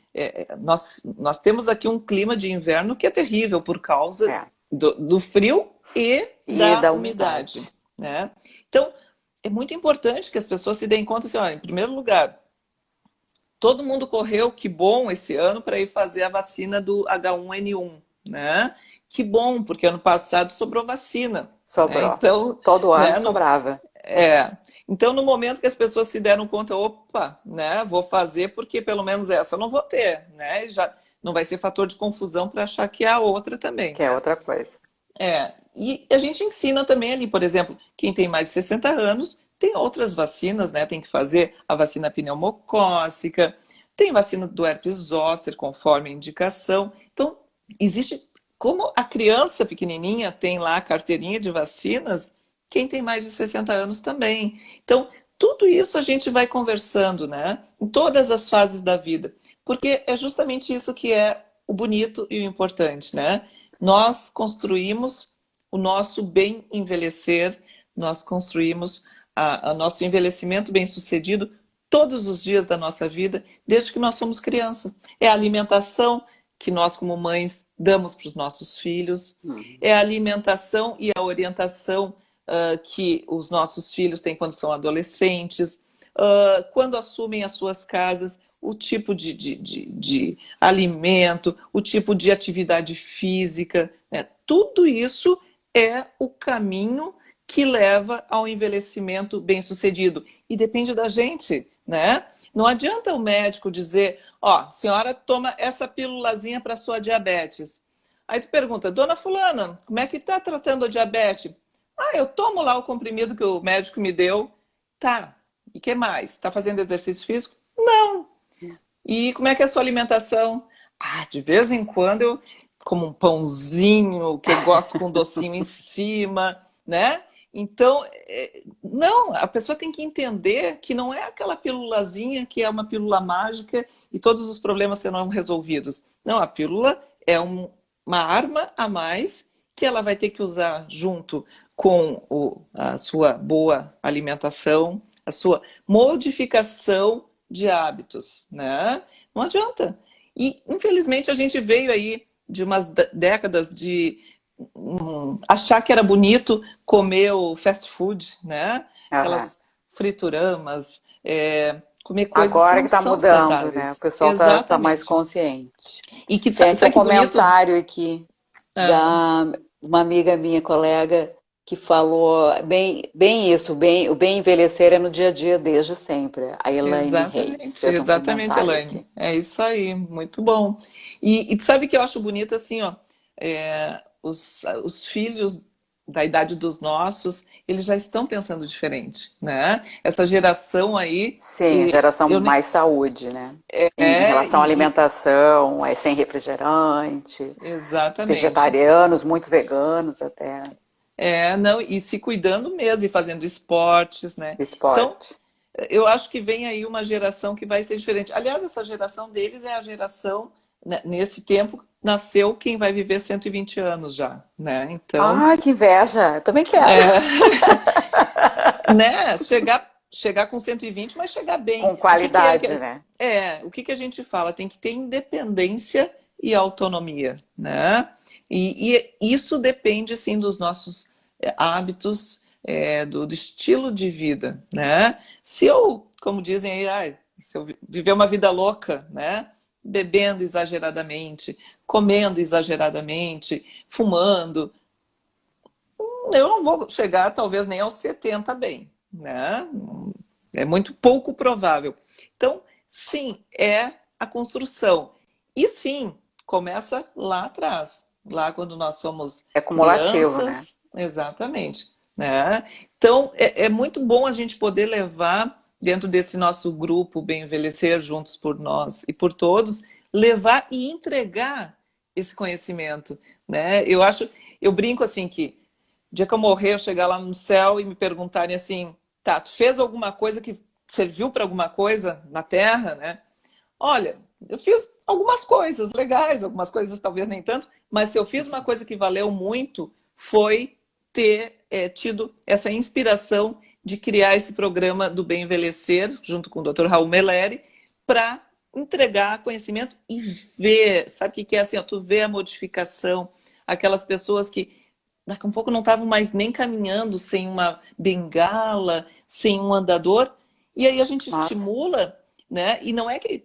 Speaker 2: nós temos aqui um clima de inverno que é terrível por causa do frio e da umidade, né? Então, é muito importante que as pessoas se deem conta, assim, ó, em primeiro lugar, todo mundo correu, que bom, esse ano, para ir fazer a vacina do H1N1, né? Que bom, porque ano passado sobrou vacina.
Speaker 3: Sobrou.
Speaker 2: Né? Então,
Speaker 3: todo ano sobrava.
Speaker 2: Então, no momento que as pessoas se deram conta, opa, né, vou fazer porque pelo menos essa eu não vou ter, né? Já não vai ser fator de confusão para achar que é a outra também.
Speaker 3: Que é outra coisa.
Speaker 2: E a gente ensina também ali, por exemplo, quem tem mais de 60 anos, tem outras vacinas, né? Tem que fazer a vacina pneumocócica, tem vacina do herpes zoster, conforme a indicação. Então, existe, como a criança pequenininha tem lá a carteirinha de vacinas, quem tem mais de 60 anos também. Então, tudo isso a gente vai conversando, né? Em todas as fases da vida. Porque é justamente isso que é o bonito e o importante, né? Nós construímos o nosso bem envelhecer, nós construímos o nosso envelhecimento bem-sucedido todos os dias da nossa vida, desde que nós somos criança. É a alimentação que nós, como mães, damos para os nossos filhos, é a alimentação e a orientação que os nossos filhos têm quando são adolescentes, quando assumem as suas casas, o tipo de alimento, o tipo de atividade física, né? Tudo isso é o caminho que leva ao envelhecimento bem-sucedido. E depende da gente, né? Não adianta o médico dizer, ó, senhora toma essa pílulazinha para sua diabetes. Aí tu pergunta, dona fulana, como é que tá tratando a diabetes? Ah, eu tomo lá o comprimido que o médico me deu. Tá, e que mais? Tá fazendo exercício físico? Não. E como é que é a sua alimentação? Ah, de vez em quando eu como um pãozinho, que eu gosto com um docinho em cima, né? Então, não, a pessoa tem que entender que não é aquela pílulazinha que é uma pílula mágica e todos os problemas serão resolvidos. Não, a pílula é uma arma a mais que ela vai ter que usar junto com a sua boa alimentação, a sua modificação de hábitos, né? Não adianta. E, infelizmente, a gente veio aí de umas décadas de achar que era bonito comer o fast food, né? Aquelas frituramas, comer coisas que
Speaker 3: Agora
Speaker 2: não
Speaker 3: que está
Speaker 2: são
Speaker 3: mudando, né? O
Speaker 2: saudáveis.
Speaker 3: pessoal tá mais
Speaker 2: Exatamente.
Speaker 3: consciente.
Speaker 2: E que,
Speaker 3: Tem aqui um
Speaker 2: sabe que bonito?
Speaker 3: comentário aqui da uma amiga minha, colega, que falou bem isso, o bem envelhecer é no dia a dia desde sempre. A Elaine Reis
Speaker 2: Exatamente,
Speaker 3: fez um
Speaker 2: exatamente,
Speaker 3: comentário
Speaker 2: Elaine.
Speaker 3: aqui.
Speaker 2: É isso aí, muito bom. E sabe o que eu acho bonito assim, ó, os filhos da idade dos nossos, eles já estão pensando diferente, né? Essa geração aí,
Speaker 3: Sim, geração
Speaker 2: eu nem,
Speaker 3: mais saúde, né? Em
Speaker 2: é,
Speaker 3: relação à alimentação, é sem refrigerante,
Speaker 2: exatamente.
Speaker 3: vegetarianos, muito veganos até,
Speaker 2: Não, e se cuidando mesmo e fazendo esportes, né? Então,
Speaker 3: esporte.
Speaker 2: eu acho que vem aí uma geração que vai ser diferente. Aliás, essa geração deles é a geração, né, nesse tempo, nasceu quem vai viver 120 anos já, né? Então,
Speaker 3: Ai, que inveja! Eu também quero.
Speaker 2: né, chegar com 120, mas chegar bem.
Speaker 3: Com qualidade, né?
Speaker 2: O que a gente fala? Tem que ter independência e autonomia, né? E isso depende, sim, dos nossos hábitos, do estilo de vida, né? Se eu, como dizem aí, se eu viver uma vida louca, né? Bebendo exageradamente, comendo exageradamente, fumando, eu não vou chegar talvez nem aos 70 bem, né? É muito pouco provável. Então, sim, é a construção. E sim, começa lá atrás, lá quando nós somos
Speaker 3: É cumulativo, né?
Speaker 2: crianças, exatamente, né? Então, é muito bom a gente poder levar dentro desse nosso grupo Bem Envelhecer Juntos por Nós e por Todos, levar e entregar esse conhecimento, né? Eu brinco assim que o dia que eu morrer, eu chegar lá no céu e me perguntarem assim, tá, tu fez alguma coisa que serviu para alguma coisa na Terra, né? Olha, eu fiz algumas coisas legais, algumas coisas talvez nem tanto, mas se eu fiz uma coisa que valeu muito, foi ter tido essa inspiração de criar esse programa do Bem Envelhecer, junto com o Dr. Raul Meleri, para entregar conhecimento e ver, sabe o que é assim, ó, tu vê a modificação, aquelas pessoas que daqui a um pouco não estavam mais nem caminhando sem uma bengala, sem um andador, e aí a gente
Speaker 3: Nossa,
Speaker 2: estimula, né? E não é que,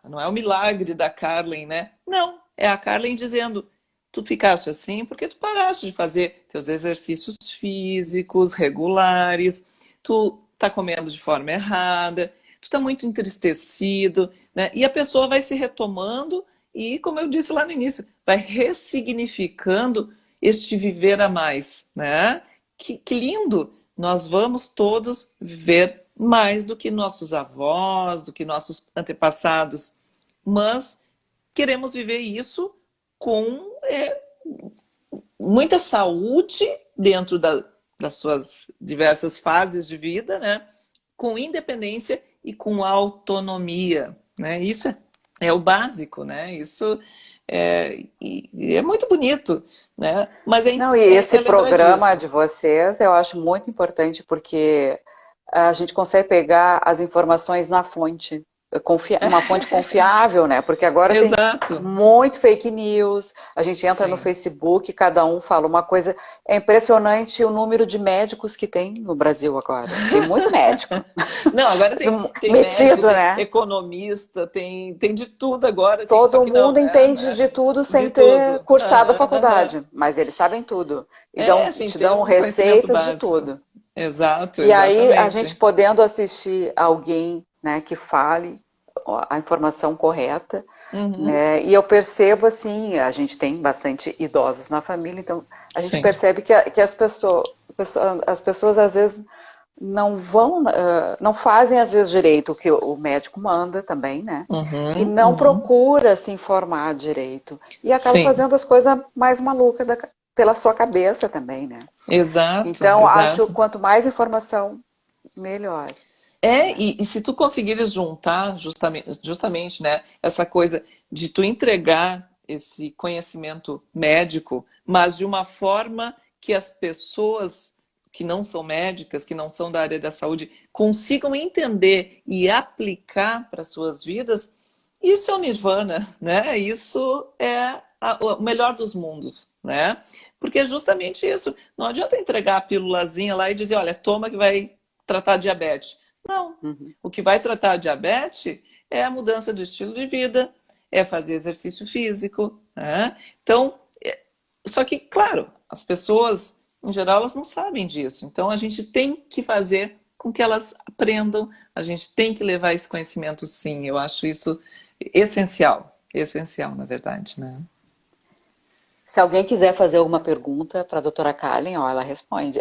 Speaker 2: não é o milagre da Carlen, né? Não, é a Carlen dizendo, tu ficaste assim porque tu paraste de fazer teus exercícios físicos regulares, tu tá comendo de forma errada, tu tá muito entristecido, né? E a pessoa vai se retomando e, como eu disse lá no início, vai ressignificando este viver a mais, né? Que lindo! Nós vamos todos viver mais do que nossos avós, do que nossos antepassados, mas queremos viver isso com muita saúde dentro das suas diversas fases de vida, né? Com independência e com autonomia, né? Isso é o básico, né? Isso é muito bonito, né? Mas
Speaker 3: não, e
Speaker 2: é
Speaker 3: esse
Speaker 2: lembrar
Speaker 3: programa
Speaker 2: disso.
Speaker 3: de vocês eu acho muito importante porque a gente consegue pegar as informações na fonte. uma fonte confiável, né? Porque agora tem
Speaker 2: Exato.
Speaker 3: muito fake news, a gente entra no
Speaker 2: Sim.
Speaker 3: Facebook, cada um fala uma coisa. É impressionante o número de médicos que tem no Brasil agora. Tem muito médico.
Speaker 2: Não, agora tem médico,
Speaker 3: Metido,
Speaker 2: tem
Speaker 3: né?
Speaker 2: economista, tem de tudo agora, assim, só
Speaker 3: Todo
Speaker 2: que não,
Speaker 3: mundo
Speaker 2: né?
Speaker 3: entende de tudo
Speaker 2: De
Speaker 3: sem ter
Speaker 2: tudo.
Speaker 3: cursado a
Speaker 2: Aham, aham.
Speaker 3: faculdade, mas eles sabem tudo. E
Speaker 2: Sem
Speaker 3: te
Speaker 2: ter
Speaker 3: dão
Speaker 2: um conhecimento
Speaker 3: receitas de
Speaker 2: básico.
Speaker 3: tudo.
Speaker 2: Exato,
Speaker 3: E aí a gente
Speaker 2: exatamente.
Speaker 3: podendo assistir alguém, né, que fale a informação correta,
Speaker 2: Uhum.
Speaker 3: né? E eu percebo assim, a gente tem bastante idosos na família, então a gente
Speaker 2: Sim.
Speaker 3: percebe que as pessoas às vezes não vão, não fazem às vezes direito o que o médico manda também, né? E
Speaker 2: Uhum,
Speaker 3: não
Speaker 2: uhum.
Speaker 3: procura se informar direito. E acaba
Speaker 2: Sim,
Speaker 3: fazendo as coisas mais malucas pela sua cabeça também, né?
Speaker 2: exato,
Speaker 3: Então, acho
Speaker 2: exato.
Speaker 3: quanto mais informação, melhor. Né?
Speaker 2: E se tu conseguires juntar justamente, né, essa coisa de tu entregar esse conhecimento médico, mas de uma forma que as pessoas que não são médicas, que não são da área da saúde, consigam entender e aplicar para suas vidas, isso é o nirvana, né? Isso é o melhor dos mundos, né? Porque é justamente isso. Não adianta entregar a pílulazinha lá e dizer, olha, toma que vai tratar diabetes. Não.
Speaker 3: Uhum.
Speaker 2: O que vai tratar a diabetes é a mudança do estilo de vida, é fazer exercício físico, né? Então, só que, claro, as pessoas, em geral, elas não sabem disso. Então, a gente tem que fazer com que elas aprendam, a gente tem que levar esse conhecimento, sim. Eu acho isso essencial, na verdade, né?
Speaker 3: Se alguém quiser fazer alguma pergunta para a doutora Kalen, ó, ela responde.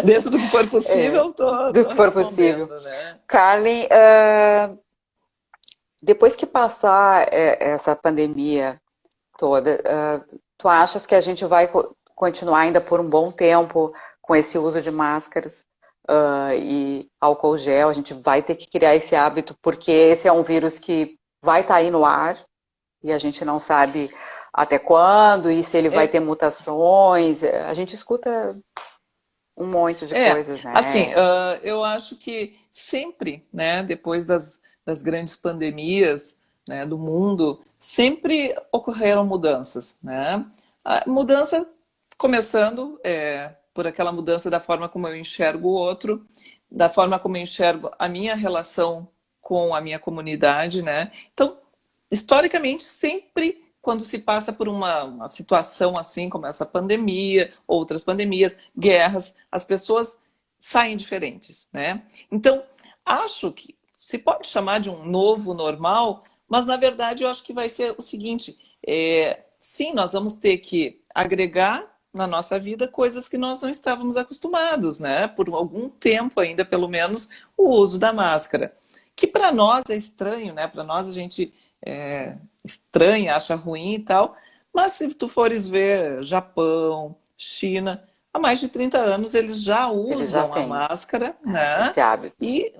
Speaker 2: Dentro do que for
Speaker 3: É,
Speaker 2: possível,
Speaker 3: do
Speaker 2: tô
Speaker 3: que for possível.
Speaker 2: respondendo, né?
Speaker 3: Kalen, depois que passar essa pandemia toda, tu achas que a gente vai continuar ainda por um bom tempo com esse uso de máscaras e álcool gel? A gente vai ter que criar esse hábito, porque esse é um vírus que vai estar aí no ar e a gente não sabe até quando e se ele vai ter
Speaker 2: É,
Speaker 3: mutações. A gente escuta um monte de coisas,
Speaker 2: assim,
Speaker 3: né?
Speaker 2: eu acho que sempre, né, depois das grandes pandemias, né, do mundo, sempre ocorreram mudanças, né? A mudança começando por aquela mudança da forma como eu enxergo o outro, da forma como eu enxergo a minha relação com a minha comunidade, né? Então, historicamente, sempre quando se passa por uma situação assim, como essa pandemia, outras pandemias, guerras, as pessoas saem diferentes, né? Então, acho que se pode chamar de um novo normal, mas na verdade eu acho que vai ser o seguinte: sim, nós vamos ter que agregar na nossa vida coisas que nós não estávamos acostumados, né? Por algum tempo ainda, pelo menos, o uso da máscara, que para nós é estranho, né? Para nós a gente estranha, acha ruim e tal, mas se tu fores ver Japão, China, há mais de 30 anos eles já
Speaker 3: Eles já
Speaker 2: usam a
Speaker 3: têm
Speaker 2: máscara, né?
Speaker 3: esse hábito.
Speaker 2: E,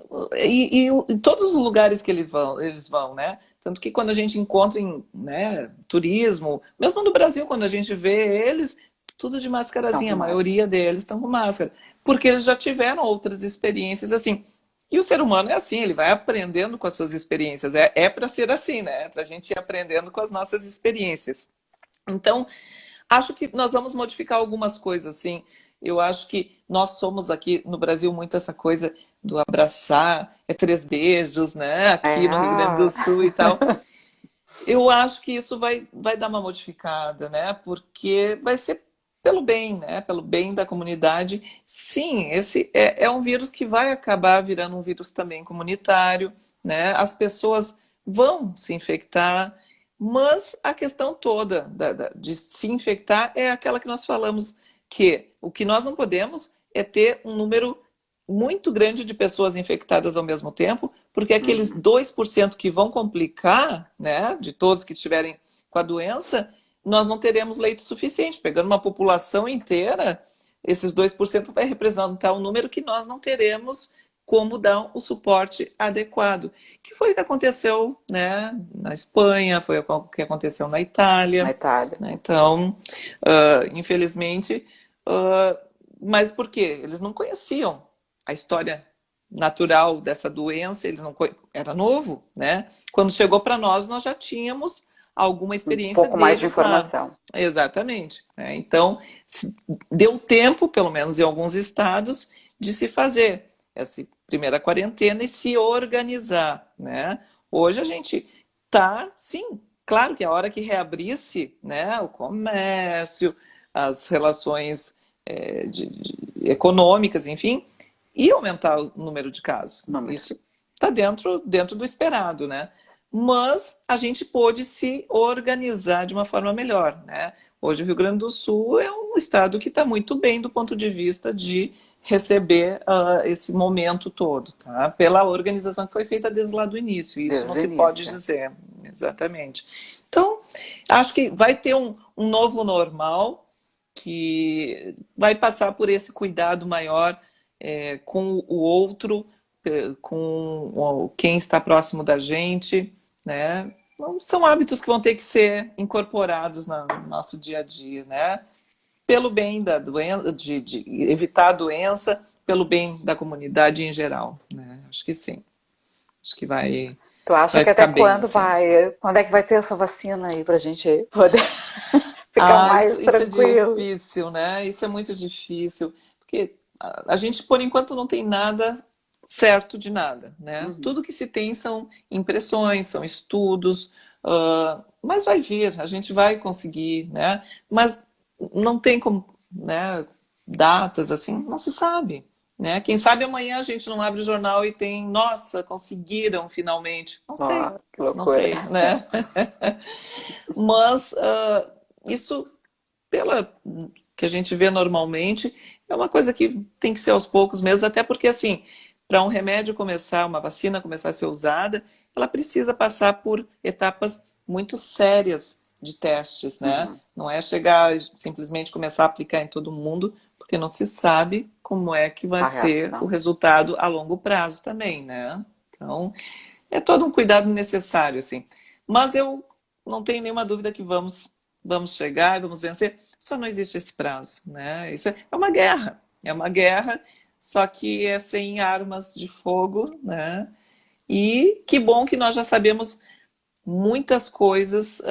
Speaker 2: em todos os lugares que eles vão, né? Tanto que quando a gente encontra em, né, turismo, mesmo no Brasil, quando a gente vê eles, tudo de
Speaker 3: Estão
Speaker 2: máscarazinha,
Speaker 3: com
Speaker 2: a
Speaker 3: máscara.
Speaker 2: maioria deles estão com máscara, porque eles já tiveram outras experiências assim. E o ser humano é assim, ele vai aprendendo com as suas experiências. É para ser assim, né? Para a gente ir aprendendo com as nossas experiências. Então, acho que nós vamos modificar algumas coisas, sim. Eu acho que nós somos aqui no Brasil muito essa coisa do abraçar, três beijos, né? Aqui no Rio Grande do
Speaker 3: É,
Speaker 2: Sul e tal. Eu acho que isso vai dar uma modificada, né? Porque vai ser pelo bem, né? Pelo bem da comunidade. Sim, esse é um vírus que vai acabar virando um vírus também comunitário, né? As pessoas vão se infectar, mas a questão toda de se infectar é aquela que nós falamos, que o que nós não podemos é ter um número muito grande de pessoas infectadas ao mesmo tempo, porque aqueles
Speaker 3: uhum.
Speaker 2: 2% que vão complicar, né, de todos que estiverem com a doença, nós não teremos leito suficiente. Pegando uma população inteira, esses 2% vai representar um número que nós não teremos como dar o suporte adequado. Que foi o que aconteceu, né, na Espanha, foi o que aconteceu na
Speaker 3: Na
Speaker 2: Itália.
Speaker 3: Itália.
Speaker 2: Né? Então, infelizmente, mas por quê? Eles não conheciam a história natural dessa doença, eles não era novo, né? Quando chegou para nós já tínhamos alguma experiência
Speaker 3: pouco mais de
Speaker 2: deles
Speaker 3: informação.
Speaker 2: Exatamente. Né? Então, deu tempo, pelo menos em alguns estados, de se fazer essa primeira quarentena e se organizar, né? Hoje a gente tá, sim, claro que a hora que reabrisse, né, o comércio, as relações econômicas, enfim, ia aumentar o número de casos. Isso está dentro do esperado, né? Mas a gente pôde se organizar de uma forma melhor, né? Hoje o Rio Grande do Sul é um estado que está muito bem do ponto de vista de receber esse momento todo, tá? Pela organização que foi feita desde lá do início. Isso não se pode dizer, exatamente. Então, acho que vai ter um novo normal que vai passar por esse cuidado maior com o outro, com quem está próximo da gente, né? São hábitos que vão ter que ser incorporados no nosso dia a dia, né? Pelo bem da doença, de evitar a doença, pelo bem da comunidade em geral, né? Acho que sim. Acho que vai.
Speaker 3: Tu acha que até quando vai? Quando é que vai ter essa vacina aí pra gente poder ficar mais tranquilo?
Speaker 2: Isso é difícil, né? Isso é muito difícil, porque a gente, por enquanto, não tem nada certo de nada, né? Uhum. Tudo que se tem são impressões, são estudos, mas vai vir, a gente vai conseguir, né? Mas não tem como, né? Datas assim, não se sabe, né? Quem sabe amanhã a gente não abre o jornal e tem, nossa, conseguiram finalmente. Não sei,
Speaker 3: que loucura.
Speaker 2: Não sei, né? Mas isso, pela que a gente vê normalmente, é uma coisa que tem que ser aos poucos mesmo, até porque assim, para um remédio começar, uma vacina começar a ser usada, ela precisa passar por etapas muito sérias de testes, né? Uhum. Não é chegar simplesmente começar a aplicar em todo mundo, porque não se sabe como é que vai ser o resultado a longo prazo também, né? Então, é todo um cuidado necessário, assim. Mas eu não tenho nenhuma dúvida que vamos chegar e vamos vencer. Só não existe esse prazo, né? Isso é uma guerra, só que é sem armas de fogo, né? E que bom que nós já sabemos muitas coisas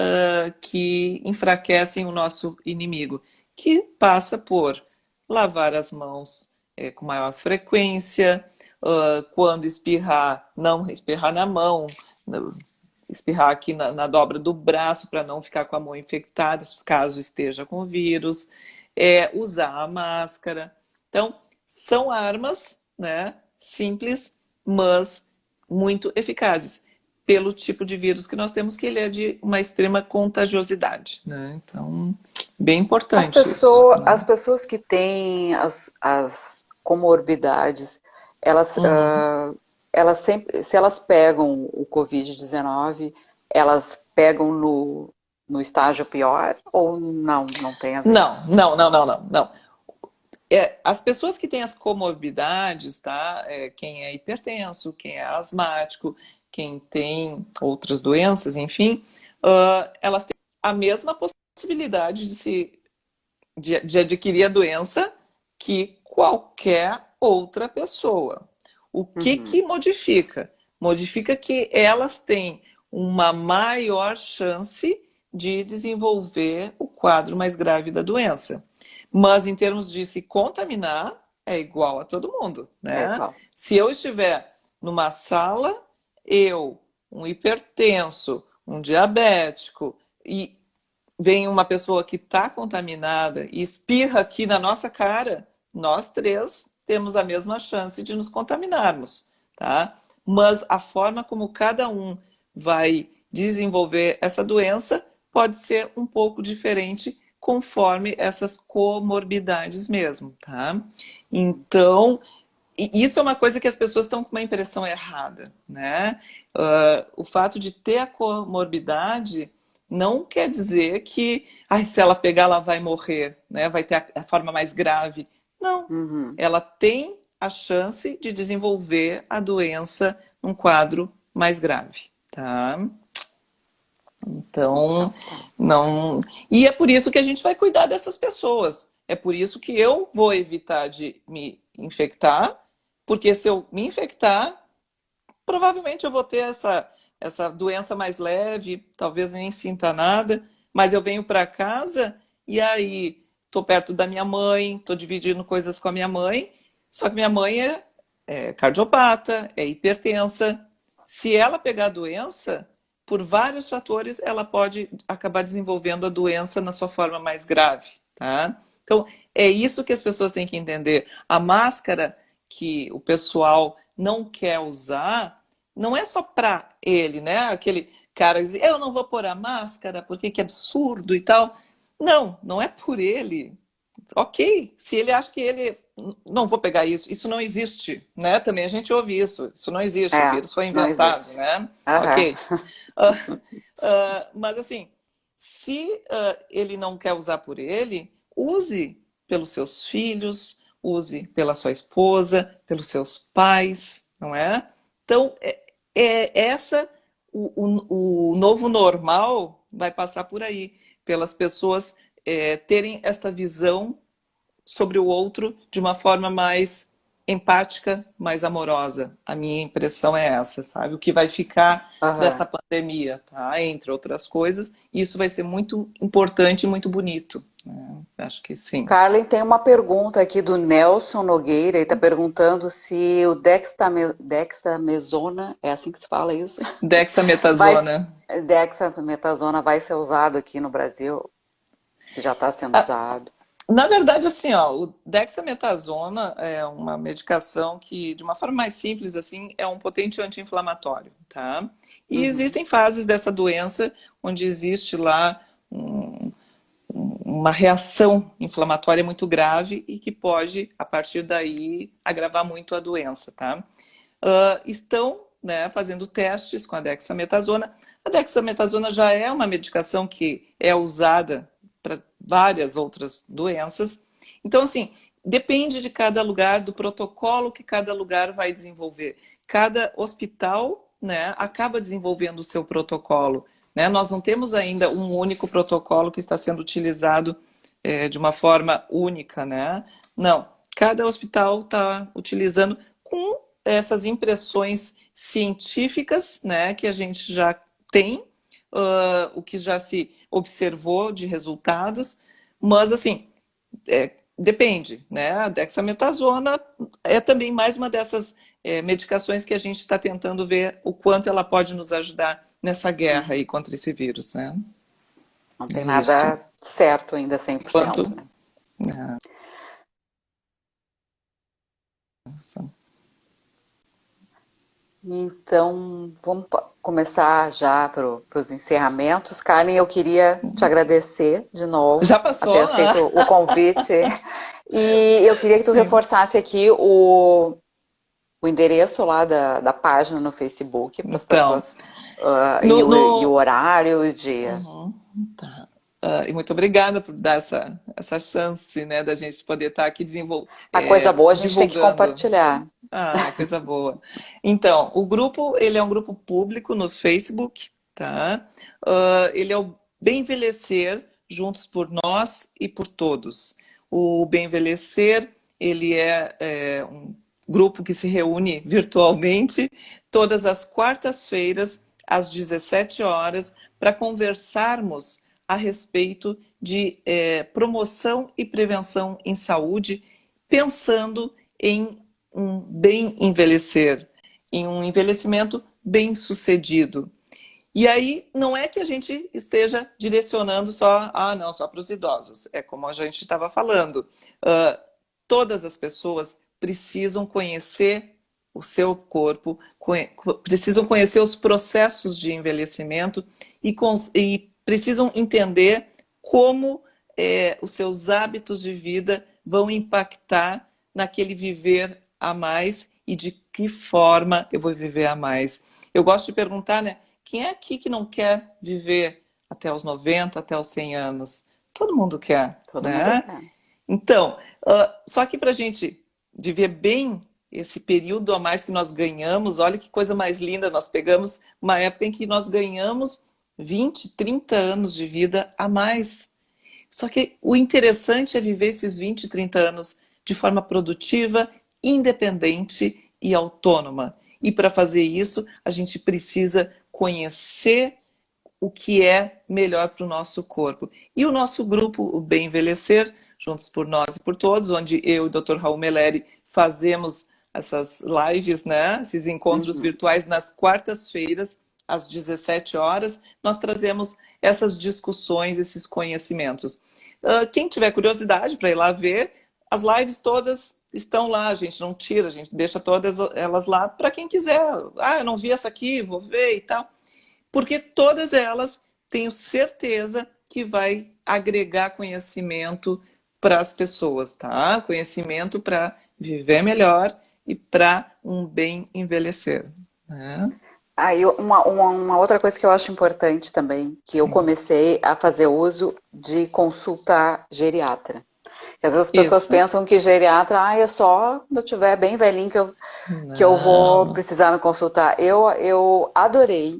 Speaker 2: que enfraquecem o nosso inimigo, que passa por lavar as mãos com maior frequência, quando espirrar, não espirrar na mão, espirrar aqui na dobra do braço para não ficar com a mão infectada, caso esteja com vírus, usar a máscara. Então, são armas, né, simples, mas muito eficazes, pelo tipo de vírus que nós temos, que ele é de uma extrema contagiosidade, né? Então, bem importante isso. Né?
Speaker 3: As pessoas que têm as comorbidades, elas sempre, se elas pegam o Covid-19, elas pegam no estágio pior ou não tem a ver?
Speaker 2: Não. As pessoas que têm as comorbidades, tá? Quem é hipertenso, quem é asmático, quem tem outras doenças, enfim, elas têm a mesma possibilidade de adquirir a doença que qualquer outra pessoa. O que modifica? Modifica que elas têm uma maior chance de desenvolver o quadro mais grave da doença. Mas em termos de se contaminar, é igual a todo mundo, né? Se eu estiver numa sala, um hipertenso, um diabético, e vem uma pessoa que está contaminada e espirra aqui na nossa cara, nós três temos a mesma chance de nos contaminarmos, tá? Mas a forma como cada um vai desenvolver essa doença pode ser um pouco diferente conforme essas comorbidades mesmo, tá? Então, isso é uma coisa que as pessoas estão com uma impressão errada, né? O fato de ter a comorbidade não quer dizer que se ela pegar, ela vai morrer, né? Vai ter a forma mais grave. Não, ela tem a chance de desenvolver a doença num quadro mais grave, tá? Então, não... E é por isso que a gente vai cuidar dessas pessoas. É por isso que eu vou evitar de me infectar Porque se eu me infectar, provavelmente eu vou ter essa doença mais leve, talvez nem sinta nada, mas eu venho para casa e aí estou perto da minha mãe, estou dividindo coisas com a minha mãe, só que minha mãe é cardiopata, é hipertensa. Se ela pegar a doença, por vários fatores, ela pode acabar desenvolvendo a doença na sua forma mais grave, tá? Então, é isso que as pessoas têm que entender. A máscara que o pessoal não quer usar, não é só para ele, né? Aquele cara que diz, eu não vou pôr a máscara porque que absurdo e tal. Não, não é por ele. Ok, se ele acha que ele não vou pegar isso não existe, né? Também a gente ouve isso não existe, o vírus foi
Speaker 3: não
Speaker 2: inventado,
Speaker 3: existe.
Speaker 2: né?
Speaker 3: Uhum.
Speaker 2: Ok. Mas assim, se ele não quer usar por ele, use pelos seus filhos, use pela sua esposa, pelos seus pais, não é? Então, o novo normal vai passar por aí, pelas pessoas terem esta visão sobre o outro de uma forma mais empática, mais amorosa. A minha impressão é essa, sabe? O que vai ficar
Speaker 3: Uhum.
Speaker 2: dessa pandemia, tá? Entre outras coisas, isso vai ser muito importante e muito bonito, né? Acho que sim.
Speaker 3: Carlen, tem uma pergunta aqui do Nelson Nogueira, ele está perguntando se o dexamethasona, é assim que se fala isso? Vai,
Speaker 2: Dexametasona.
Speaker 3: dexametasona vai ser usado aqui no Brasil? Se já está sendo usado?
Speaker 2: Na verdade, assim, ó, o dexametasona é uma medicação que, de uma forma mais simples, assim, é um potente anti-inflamatório, tá? E
Speaker 3: Uhum.
Speaker 2: existem fases dessa doença onde existe lá uma reação inflamatória muito grave e que pode, a partir daí, agravar muito a doença, tá? Estão, né, fazendo testes com a dexametasona. A dexametasona já é uma medicação que é usada para várias outras doenças. Então, assim, depende de cada lugar, do protocolo que cada lugar vai desenvolver. Cada hospital, né, acaba desenvolvendo o seu protocolo, né? Nós não temos ainda um único protocolo que está sendo utilizado de uma forma única, né? Não, cada hospital está utilizando com essas impressões científicas, né, que a gente já tem, o que já se observou de resultados, mas assim, depende, né? A dexametasona é também mais uma dessas medicações que a gente está tentando ver o quanto ela pode nos ajudar nessa guerra aí contra esse vírus, né?
Speaker 3: Não tem
Speaker 2: É isso.
Speaker 3: nada certo ainda 100%,
Speaker 2: Enquanto...
Speaker 3: né?
Speaker 2: Nossa.
Speaker 3: Então, vamos começar já para os encerramentos. Carmen, eu queria te agradecer de novo
Speaker 2: Já
Speaker 3: por ter
Speaker 2: passou?
Speaker 3: aceito o convite. E eu queria que tu
Speaker 2: Sim.
Speaker 3: reforçasse aqui o endereço lá da página no Facebook para as
Speaker 2: Então,
Speaker 3: pessoas,
Speaker 2: no,
Speaker 3: e o
Speaker 2: no...
Speaker 3: horário e o dia.
Speaker 2: Uhum, tá. E muito obrigada por dar essa chance, né, da gente poder estar aqui
Speaker 3: A coisa boa a gente tem que
Speaker 2: divulgando.
Speaker 3: compartilhar.
Speaker 2: Coisa boa. Então, o grupo, ele é um grupo público no Facebook, tá? Ele é o Bem Envelhecer, Juntos por Nós e por Todos. O Bem Envelhecer, ele é um grupo que se reúne virtualmente todas as quartas-feiras, às 17 horas, para conversarmos a respeito de promoção e prevenção em saúde, pensando em um bem envelhecer, em um envelhecimento bem sucedido. E aí não é que a gente esteja direcionando só, não, só para os idosos. É como a gente estava falando. Todas as pessoas precisam conhecer o seu corpo, precisam conhecer os processos de envelhecimento e precisam entender como os seus hábitos de vida vão impactar naquele viver a mais e de que forma eu vou viver a mais. Eu gosto de perguntar, né? Quem é aqui que não quer viver até os 90, até os 100 anos? Todo mundo quer,
Speaker 3: Todo mundo
Speaker 2: né?
Speaker 3: quer.
Speaker 2: Então, só que para a gente viver bem esse período a mais que nós ganhamos, olha que coisa mais linda, nós pegamos uma época em que nós ganhamos 20, 30 anos de vida a mais. Só que o interessante é viver esses 20, 30 anos de forma produtiva, independente e autônoma. E para fazer isso, a gente precisa conhecer o que é melhor para o nosso corpo. E o nosso grupo, o Bem Envelhecer, Juntos por Nós e por Todos, onde eu e o Dr. Raul Meleri fazemos essas lives, né? Esses encontros virtuais nas quartas-feiras, às 17 horas, nós trazemos essas discussões, esses conhecimentos. Quem tiver curiosidade para ir lá ver, as lives todas estão lá, a gente não tira, a gente deixa todas elas lá para quem quiser. Ah, eu não vi essa aqui, vou ver e tal. Porque todas elas, tenho certeza que vai agregar conhecimento para as pessoas, tá? Conhecimento para viver melhor e para um bem envelhecer, né?
Speaker 3: Aí uma outra coisa que eu acho importante também, que eu
Speaker 2: Sim.
Speaker 3: comecei a fazer uso de consulta geriatra. Porque às vezes as pessoas
Speaker 2: Isso.
Speaker 3: pensam que geriatra, é só quando eu estiver bem velhinho que eu vou
Speaker 2: Não.
Speaker 3: precisar me consultar. Eu adorei,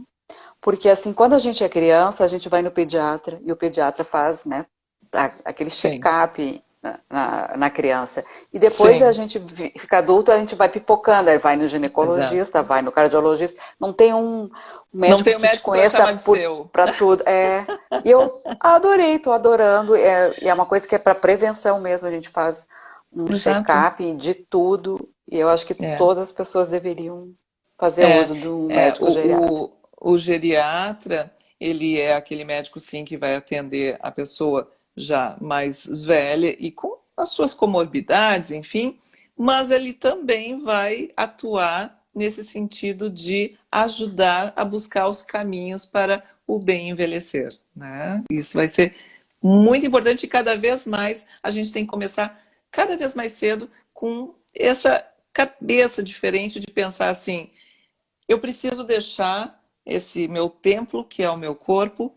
Speaker 3: porque assim, quando a gente é criança, a gente vai no pediatra e o pediatra faz, né, aquele
Speaker 2: Sim.
Speaker 3: check-up na criança. E depois a
Speaker 2: Sim.
Speaker 3: gente fica adulto, a gente vai pipocando, aí vai no
Speaker 2: Exato.
Speaker 3: ginecologista, vai no cardiologista. Não tem um
Speaker 2: Não
Speaker 3: médico
Speaker 2: tem o
Speaker 3: que te
Speaker 2: médico para
Speaker 3: conheça
Speaker 2: chamar de seu.
Speaker 3: para tudo. E eu adorei, tô adorando. E é uma coisa que é para prevenção mesmo, a gente faz um
Speaker 2: Exato.
Speaker 3: check-up de tudo. E eu acho que
Speaker 2: É.
Speaker 3: todas as pessoas deveriam fazer
Speaker 2: É,
Speaker 3: uso do
Speaker 2: é
Speaker 3: médico geriatra.
Speaker 2: o geriatra, ele é aquele médico, sim, que vai atender a pessoa já mais velha e com as suas comorbidades, enfim, mas ele também vai atuar nesse sentido de ajudar a buscar os caminhos para o bem envelhecer, né? Isso vai ser muito importante e cada vez mais a gente tem que começar cada vez mais cedo com essa cabeça diferente de pensar assim, eu preciso deixar esse meu templo, que é o meu corpo,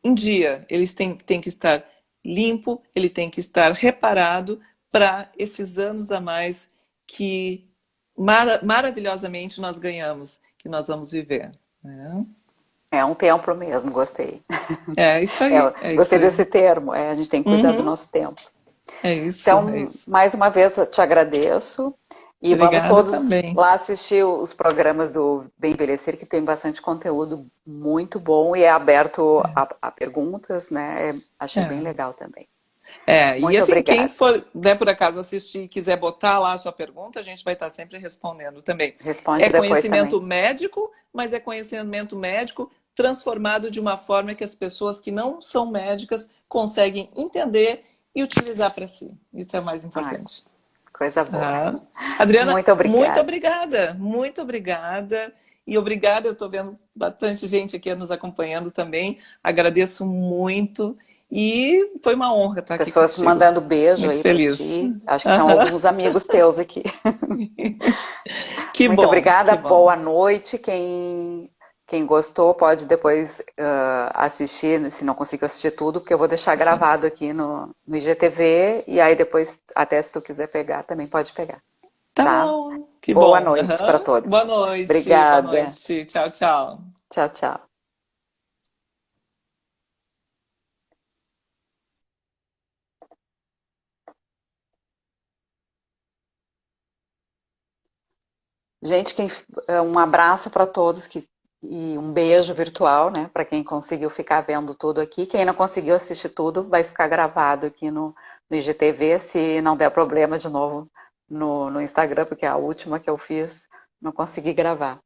Speaker 2: em dia. Ele tem que estar limpo, ele tem que estar reparado para esses anos a mais que maravilhosamente nós ganhamos, que nós vamos viver, né?
Speaker 3: É um templo mesmo, gostei.
Speaker 2: É isso aí, é isso
Speaker 3: Gostei
Speaker 2: aí.
Speaker 3: desse termo. A gente tem que cuidar do
Speaker 2: Uhum,
Speaker 3: nosso tempo.
Speaker 2: é isso, é
Speaker 3: Então,
Speaker 2: isso.
Speaker 3: mais uma vez, eu te agradeço. E vamos
Speaker 2: Obrigada
Speaker 3: todos
Speaker 2: também.
Speaker 3: lá assistir os programas do Bem Envelhecer, que tem bastante conteúdo muito bom e é aberto a perguntas, né? Achei bem
Speaker 2: É.
Speaker 3: legal também.
Speaker 2: E
Speaker 3: Muito
Speaker 2: assim, quem
Speaker 3: obrigada.
Speaker 2: for, né, por acaso assistir e quiser botar lá a sua pergunta, a gente vai estar sempre respondendo também. É
Speaker 3: Responde depois também.
Speaker 2: conhecimento médico, mas é conhecimento médico transformado de uma forma que as pessoas que não são médicas conseguem entender e utilizar para si. Isso é o mais
Speaker 3: Ai,
Speaker 2: importante.
Speaker 3: coisa boa.
Speaker 2: Tá? Adriana,
Speaker 3: Muito obrigada.
Speaker 2: muito obrigada. E obrigada, eu estou vendo bastante gente aqui nos acompanhando também. Agradeço muito. E foi uma honra estar aqui
Speaker 3: Pessoas
Speaker 2: contigo.
Speaker 3: mandando beijo
Speaker 2: Muito
Speaker 3: aí para
Speaker 2: feliz.
Speaker 3: ti. Acho que são alguns amigos teus aqui.
Speaker 2: Que
Speaker 3: Muito
Speaker 2: bom,
Speaker 3: obrigada,
Speaker 2: que bom.
Speaker 3: boa noite. Quem gostou pode depois assistir, se não conseguiu assistir tudo, porque eu vou deixar
Speaker 2: Sim.
Speaker 3: gravado aqui no IGTV e aí depois, até se tu quiser pegar, também pode pegar,
Speaker 2: Tá
Speaker 3: tá?
Speaker 2: bom, que
Speaker 3: Boa
Speaker 2: bom.
Speaker 3: noite para
Speaker 2: Aham. Boa
Speaker 3: todos.
Speaker 2: noite, boa
Speaker 3: Obrigada.
Speaker 2: noite. Tchau, tchau.
Speaker 3: Tchau, tchau. Gente, um abraço para todos e um beijo virtual, né? Para quem conseguiu ficar vendo tudo aqui. Quem não conseguiu assistir tudo, vai ficar gravado aqui no IGTV, se não der problema de novo no Instagram, porque a última que eu fiz não consegui gravar.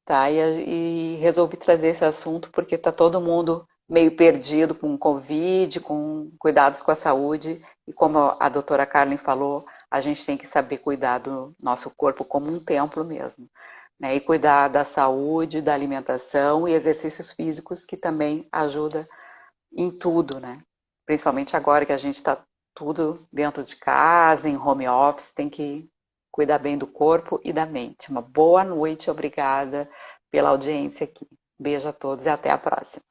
Speaker 3: Tá? E resolvi trazer esse assunto porque está todo mundo meio perdido com Covid, com cuidados com a saúde. E como a doutora Carmen falou, a gente tem que saber cuidar do nosso corpo como um templo mesmo. Né? E cuidar da saúde, da alimentação e exercícios físicos que também ajuda em tudo, né? Principalmente agora que a gente está tudo dentro de casa, em home office, tem que cuidar bem do corpo e da mente. Uma boa noite, obrigada pela audiência aqui. Beijo a todos e até a próxima.